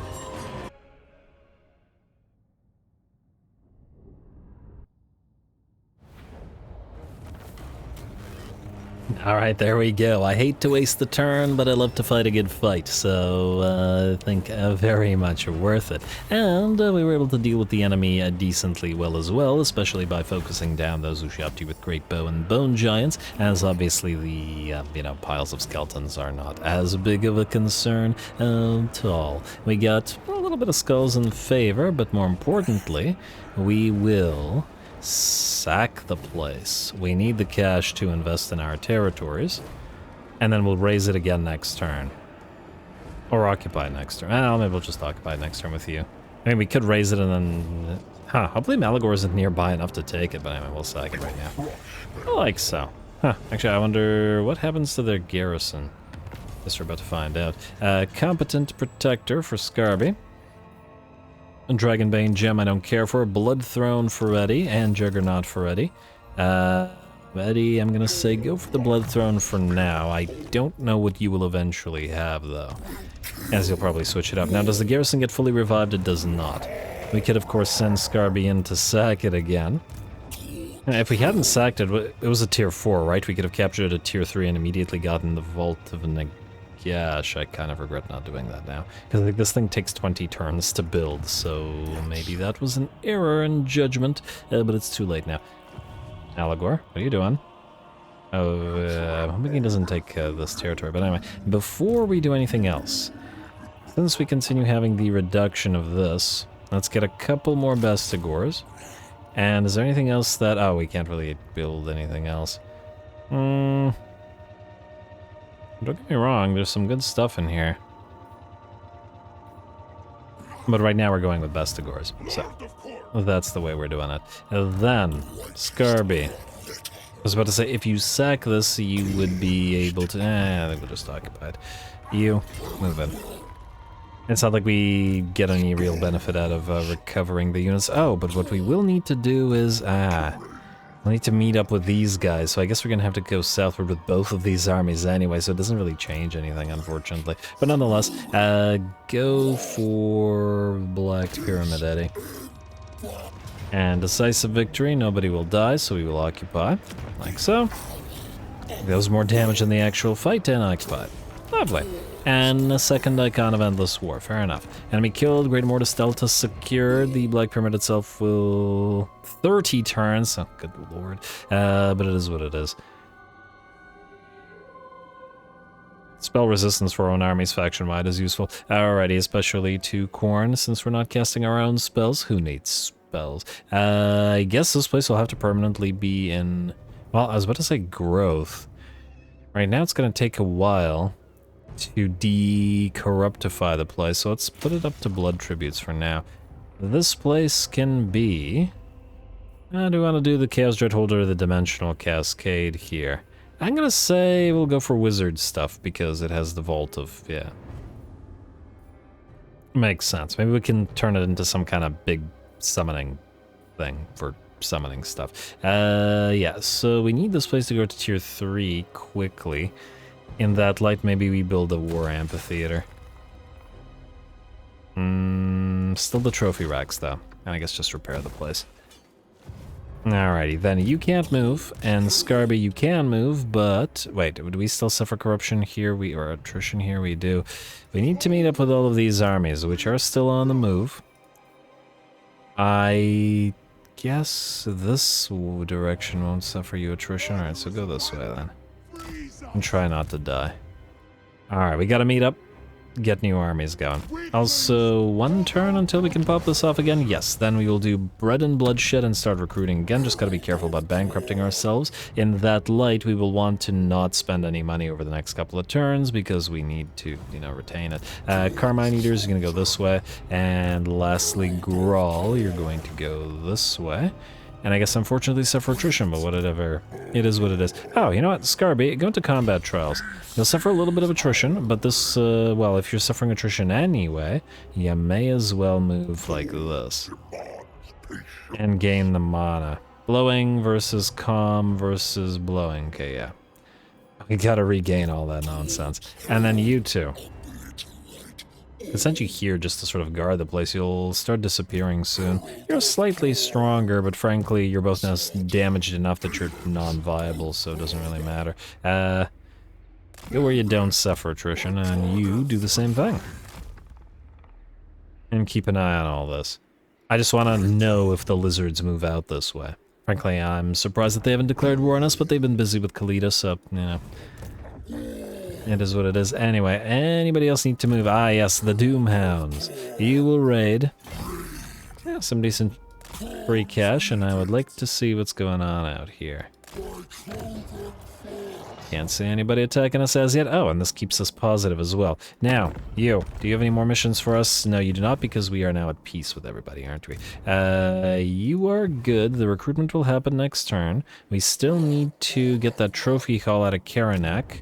Alright, there we go. I hate to waste the turn, but I love to fight a good fight, so I think very much worth it. And we were able to deal with the enemy decently well as well, especially by focusing down those Ushabti with Great Bow and Bone Giants, as obviously the, piles of skeletons are not as big of a concern at all. We got a little bit of skulls in favor, but more importantly, we will sack the place. We need the cash to invest in our territories, and then we'll raise it again next turn. Or occupy next turn. Well, maybe we'll just occupy next turn with you. I mean, we could raise it and then... hopefully Malagor isn't nearby enough to take it, but anyway, we'll sack it right now. I like so. Actually, I wonder what happens to their garrison. Guess we're about to find out. Competent Protector for Skarby. Dragonbane Gem I don't care for. Blood Throne for Eddie, and Juggernaut for Eddie. Eddie, I'm gonna say go for the Blood Throne for now. I don't know what you will eventually have, though, as you'll probably switch it up. Now, does the garrison get fully revived? It does not. We could, of course, send Skarby in to sack it again. If we hadn't sacked it, it was a tier 4, right? We could have captured a tier 3 and immediately gotten the Vault of Gosh, I kind of regret not doing that now. Because I think this thing takes 20 turns to build, so maybe that was an error in judgment, but it's too late now. Alagor, what are you doing? Oh, I'm hoping he doesn't take this territory, but anyway, before we do anything else, since we continue having the reduction of this, let's get a couple more Bestigors. And is there anything else that... Oh, we can't really build anything else. Don't get me wrong, there's some good stuff in here. But right now we're going with Bestigors, so that's the way we're doing it. Then, Skarby. I was about to say, if you sack this, you would be able to... I think we'll just occupy it. You, move in. It's not like we get any real benefit out of recovering the units. Oh, but what we will need to do is... we'll need to meet up with these guys, so I guess we're gonna have to go southward with both of these armies anyway, so it doesn't really change anything, unfortunately. But nonetheless, go for Black Pyramid, Eddie. And decisive victory, nobody will die, so we will occupy, like so. Deals more damage in the actual fight and occupy. Lovely. And a second Icon of Endless War, fair enough. Enemy killed, Great Immortal Delta secured, the Black Pyramid itself will... 30 turns, oh good lord, but it is what it is. Spell resistance for our own armies faction-wide is useful. Alrighty, especially to Khorne, since we're not casting our own spells. Who needs spells? I guess this place will have to permanently be in... Well, I was about to say growth. Right now it's going to take a while to de-corruptify the place, so let's put it up to blood tributes for now. This place can be... do we want to do the Chaos Dreadholder or the Dimensional Cascade here? I'm gonna say we'll go for wizard stuff because it has the vault of, yeah. Makes sense. Maybe we can turn it into some kind of big summoning thing for summoning stuff. Yeah, so we need this place to go to tier 3 quickly. In that light, maybe we build a war amphitheater. Still the trophy racks though, and I guess just repair the place. Alrighty, then you can't move, and Skarby, you can move, but... Wait, do we still suffer corruption here? Or attrition here? We do. We need to meet up with all of these armies, which are still on the move. I guess this direction won't suffer you attrition. Alright, so go this way then. And try not to die. Alright, we gotta meet up. Get new armies going. Also, one turn until we can pop this off again? Yes, then we will do Bread and Bloodshed and start recruiting again. Just gotta be careful about bankrupting ourselves. In that light, we will want to not spend any money over the next couple of turns because we need to, retain it. Carmine Eaters, you're gonna go this way. And lastly, Grawl, you're going to go this way. And I guess unfortunately suffer attrition, but whatever. It is what it is. Oh, you know what? Skarby, go into combat trials. You'll suffer a little bit of attrition, but this, well, if you're suffering attrition anyway, you may as well move like this. And gain the mana. Blowing versus calm versus blowing. Okay, yeah. We gotta regain all that nonsense. And then you two. I sent you here just to sort of guard the place. You'll start disappearing soon. You're slightly stronger, but frankly, you're both now damaged enough that you're non-viable, so it doesn't really matter. Go where you don't suffer attrition, and you do the same thing. And keep an eye on all this. I just want to know if the lizards move out this way. Frankly, I'm surprised that they haven't declared war on us, but they've been busy with Khalida, so, you know. It is what it is. Anyway, anybody else need to move? Ah, yes, the Doomhounds. You will raid. Yeah, some decent free cash, and I would like to see what's going on out here. Can't see anybody attacking us as yet. Oh, and this keeps us positive as well. Now, you, do you have any more missions for us? No, you do not, because we are now at peace with everybody, aren't we? You are good. The recruitment will happen next turn. We still need to get that trophy haul out of Karanak,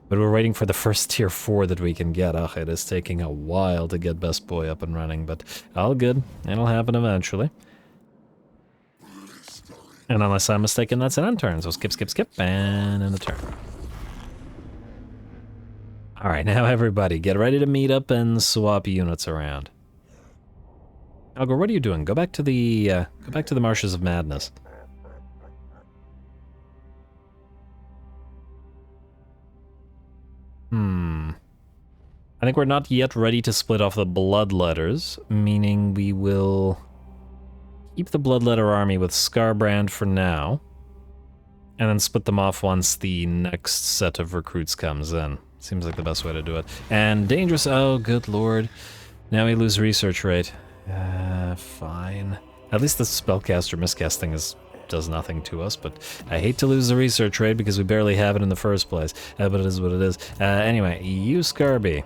but we're waiting for the first tier 4 that we can get. Ugh, it is taking a while to get Best Boy up and running, but all good. It'll happen eventually. And unless I'm mistaken, that's an end turn. So skip, skip, skip, and end the turn. Alright, now everybody, get ready to meet up and swap units around. Algor, what are you doing? Go back to the Marshes of Madness. I think we're not yet ready to split off the Bloodletters, meaning we will keep the Bloodletter army with Skarbrand for now, and then split them off once the next set of recruits comes in. Seems like the best way to do it. And dangerous, oh good lord. Now we lose research rate. Fine. At least the spellcaster miscasting does nothing to us, but I hate to lose the research rate because we barely have it in the first place. But it is what it is. Anyway, you Skarby.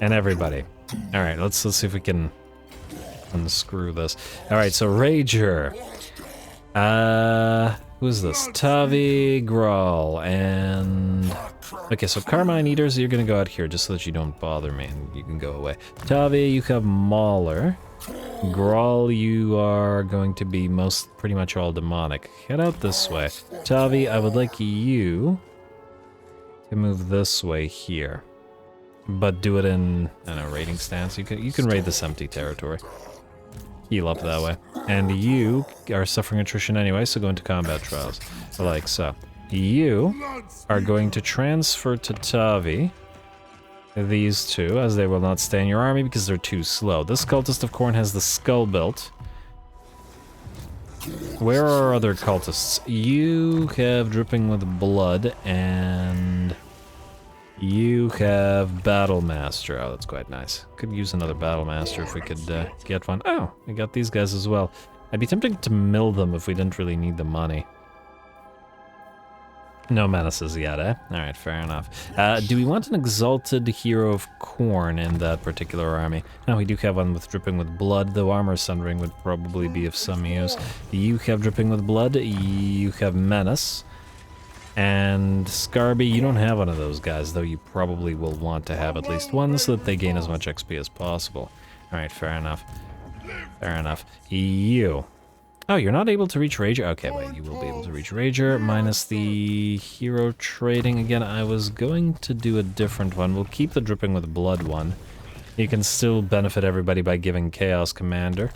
And everybody. Alright, let's see if we can unscrew this. Alright, so Rager. Who's this? Tavi, Grawl, and... Okay, so Carmine Eaters, you're gonna go out here just so that you don't bother me and you can go away. Tavi, you have Mauler. Grawl, you are going to be pretty much all demonic. Head out this way. Tavi, I would like you to move this way here. But do it in, I don't know, raiding stance. You can raid this empty territory. Heal up that way. And you are suffering attrition anyway, so go into combat trials. Like so. You are going to transfer to Tavi these two, as they will not stay in your army because they're too slow. This Cultist of Khorne has the skull belt. Where are our other cultists? You have Dripping with Blood, and you have Battle Master. Oh, that's quite nice. Could use another Battle Master if we could get one. Oh, we got these guys as well. I'd be tempted to mill them if we didn't really need the money. No menaces yet, eh? Alright, fair enough. Do we want an exalted hero of Khorne in that particular army? No, we do have one with Dripping with Blood, though Armor Sundering would probably be of some use. You have Dripping with Blood, you have Menace. And Skarby, you don't have one of those guys, though you probably will want to have at least one so that they gain as much XP as possible. Alright, fair enough. Fair enough. You. Oh, you're not able to reach Rager? Okay, wait, you will be able to reach Rager, minus the hero trading. Again, I was going to do a different one. We'll keep the Dripping with Blood one. You can still benefit everybody by giving Chaos Commander.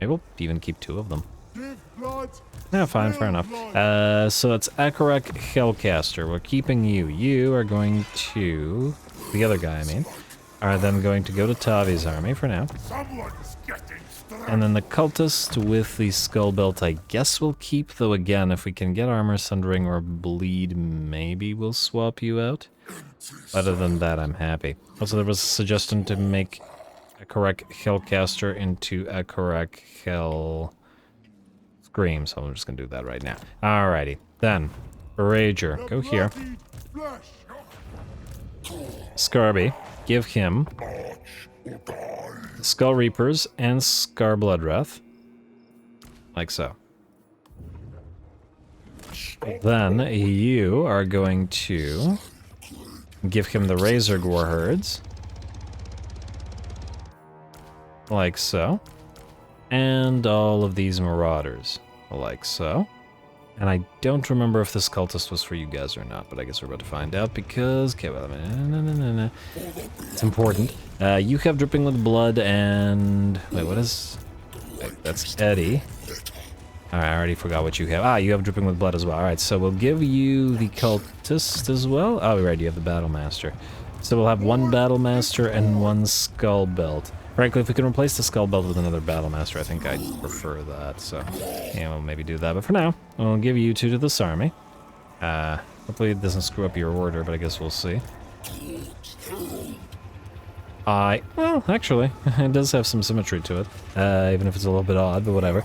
Maybe we'll even keep 2 of them. Yeah, fine, fair enough. So it's Akarek Hellcaster. We're keeping you. You are going to... The other guy, I mean. Are then going to go to Tavi's army for now. And then the Cultist with the Skull Belt, I guess we'll keep, though again, if we can get Armor Sundering or Bleed, maybe we'll swap you out. Other than that, I'm happy. Also, there was a suggestion to make Akarek Hellcaster into Akarek Hell Scream, so I'm just gonna do that right now. Alrighty, then, Rager, go here. Skarby, give him Skull Reapers and Scar Bloodwrath, like so. Then you are going to give him the Razor Gore Herds, like so, and all of these Marauders, like so. And I don't remember if this Cultist was for you guys or not, but I guess we're about to find out because... Okay, well, it's important. You have dripping with blood and... Wait, what is... Wait, that's Eddie. Alright, I already forgot what you have. Ah, you have dripping with blood as well. Alright, so we'll give you the cultist as well. Oh, right, you have the battle master. So we'll have one battle master and one skull belt. Frankly, if we can replace the skull belt with another battle master, I think I'd prefer that. So, yeah, we'll maybe do that. But for now, we'll give you two to this army. Hopefully it doesn't screw up your order, but I guess we'll see. Well, actually, it does have some symmetry to it. Even if it's a little bit odd, but whatever.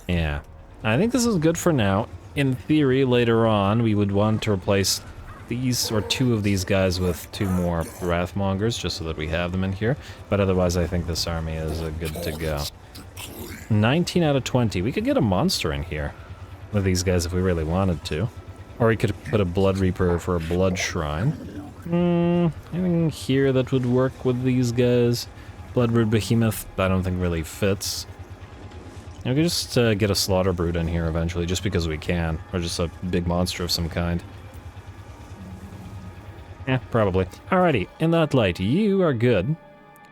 Yeah. I think this is good for now. In theory, later on, we would want to replace these, or two of these guys with two more Wrathmongers, just so that we have them in here. But otherwise, I think this army is good to go. 19 out of 20. We could get a monster in here with these guys if we really wanted to. Or we could put a Blood Reaper for a Blood Shrine. Anything here that would work with these guys? Bloodroot Behemoth, I don't think really fits. We could just get a Slaughter Brute in here eventually, just because we can. Or just a big monster of some kind. Yeah, probably. Alrighty, in that light, you are good.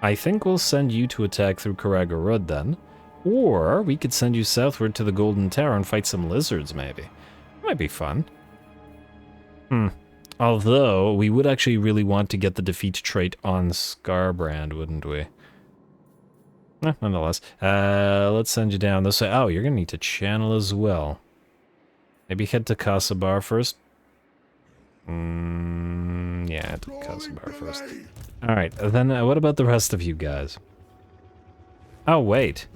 I think we'll send you to attack through Karagorud then. Or we could send you southward to the Golden Tower and fight some lizards, maybe. Might be fun. Although, we would actually really want to get the defeat trait on Skarbrand, wouldn't we? Nonetheless. Let's send you down this way. Oh, you're gonna need to channel as well. Maybe head to Kasabar first. Yeah, to Kasabar first. Alright, then what about the rest of you guys? Oh, wait.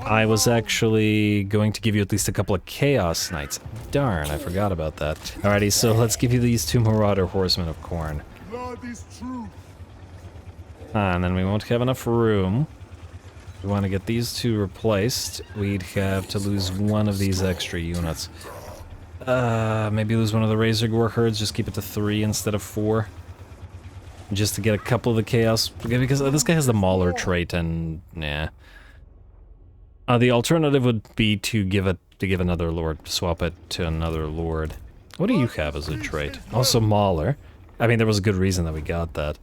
I was actually going to give you at least a couple of Chaos Knights. Darn, I forgot about that. Alrighty, so let's give you these two Marauder Horsemen of Khorne. And then we won't have enough room. If we want to get these two replaced, we'd have to lose one of these extra units. Maybe lose one of the Razor Gore herds, just keep it to 3 instead of 4. Just to get a couple of the Chaos, because this guy has the Mauler trait, and yeah. The alternative would be to give another lord, swap it to another lord. What do you have as a trait? Also Mauler. I mean, there was a good reason that we got that.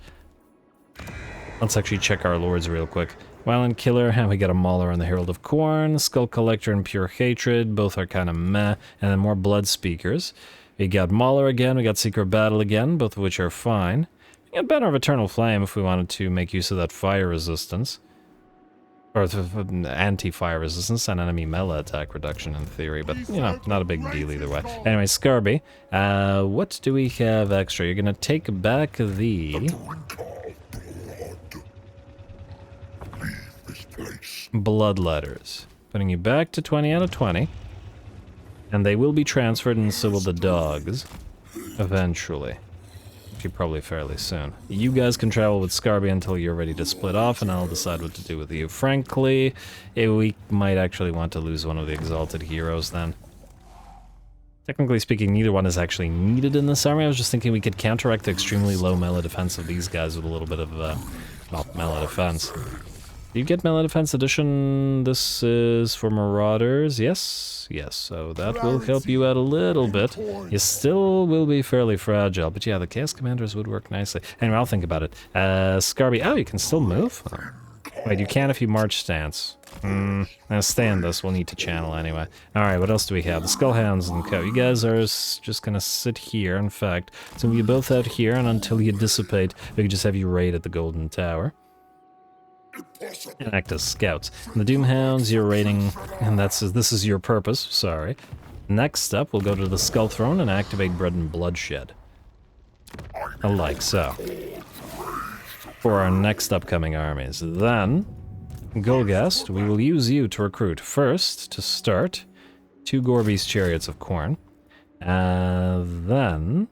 Let's actually check our lords real quick. Violent Killer, and we got a Mauler on the Herald of Khorne, Skull Collector and Pure Hatred, both are kind of meh, and then more Blood Speakers. We got Mauler again, we got Secret Battle again, both of which are fine. We got Banner of Eternal Flame if we wanted to make use of that fire resistance. Or anti-fire resistance and enemy melee attack reduction in theory, but, you know, not a big deal either way. Anyway, Skarby, what do we have extra? You're gonna take back the... Blood Letters, putting you back to 20 out of 20, and they will be transferred, and so will the dogs, eventually. Actually, probably fairly soon. You guys can travel with Skarby until you're ready to split off, and I'll decide what to do with you. Frankly, we might actually want to lose one of the exalted heroes then. Technically speaking, neither one is actually needed in this army. I was just thinking we could counteract the extremely low melee defense of these guys with a little bit of, well, melee defense. You get Melee Defense Edition. This is for Marauders. Yes, yes. So that will help you out a little bit. You still will be fairly fragile, but yeah, the Chaos Commanders would work nicely. Anyway, I'll think about it. Skarby. Oh, you can still move? Oh. Wait, you can if you march stance. Now stay in this. We'll need to channel anyway. Alright, what else do we have? The Skullhounds and Co. You guys are just gonna sit here. In fact, so you both out here, and until you dissipate, we can just have you raid at the Golden Tower. And act as scouts. And the Doomhounds, you're raiding, and this is your purpose, sorry. Next up, we'll go to the Skull Throne and activate Bread and Bloodshed. Like so. For our next upcoming armies. Then, Golgast, we will use you to recruit. First, to start, 2 Gorby's Chariots of Khorne. Then...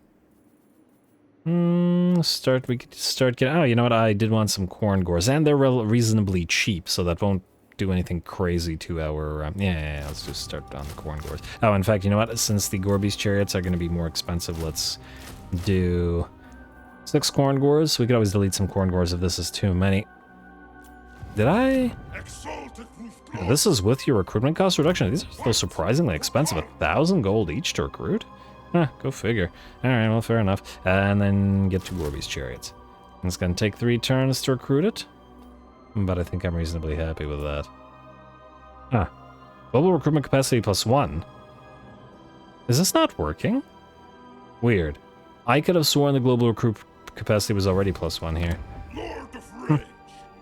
we could start getting... Oh, you know what? I did want some Khorne Gores, and they're reasonably cheap, so that won't do anything crazy to our... yeah, let's just start on the Khorne Gores. Oh, in fact, you know what? Since the Gorby's Chariots are going to be more expensive, let's do 6 Khorne Gores. We could always delete some Khorne Gores if this is too many. Did I... This is with your recruitment cost reduction. These are still surprisingly expensive. 1,000 gold each to recruit? Huh, go figure. Alright, well, fair enough. And then get 2 Gorby's Chariots. It's going to take 3 turns to recruit it, but I think I'm reasonably happy with that. Ah. Global recruitment capacity +1. Is this not working? Weird. I could have sworn the global recruit capacity was already +1 here.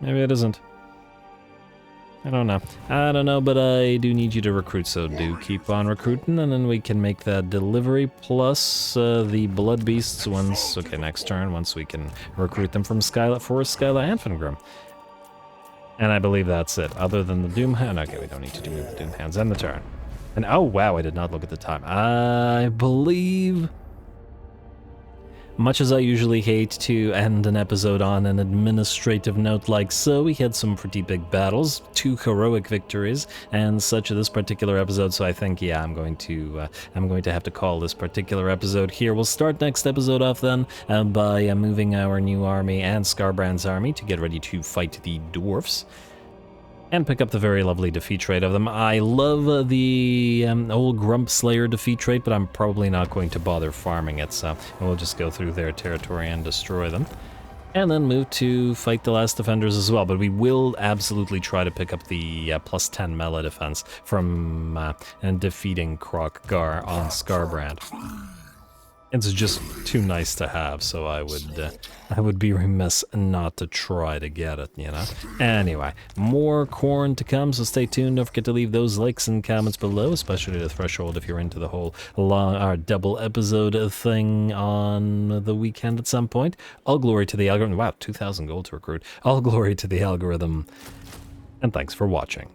Maybe it isn't. I don't know, but I do need you to recruit, so do keep on recruiting, and then we can make that delivery plus the blood beasts once, okay, next turn, once we can recruit them from Forest Skyla and Fengrim. And I believe that's it, other than the Doomhound. Okay, we don't need to do the Doomhounds, end the turn. And oh wow, I did not look at the time. I believe... Much as I usually hate to end an episode on an administrative note like so, we had some pretty big battles, 2 heroic victories, and such of this particular episode, so I think, yeah, I'm going to have to call this particular episode here. We'll start next episode off then by moving our new army and Skarbrand's army to get ready to fight the dwarfs. And pick up the very lovely defeat trait of them. I love the old Grump Slayer defeat trait, but I'm probably not going to bother farming it, so we'll just go through their territory and destroy them. And then move to fight the last defenders as well, but we will absolutely try to pick up the +10 melee defense from defeating Krokgar on Skarbrand. It's just too nice to have, so I would be remiss not to try to get it, you know? Anyway, more Khorne to come, so stay tuned. Don't forget to leave those likes and comments below, especially the threshold if you're into the whole double episode thing on the weekend at some point. All glory to the algorithm. Wow, 2,000 gold to recruit. All glory to the algorithm. And thanks for watching.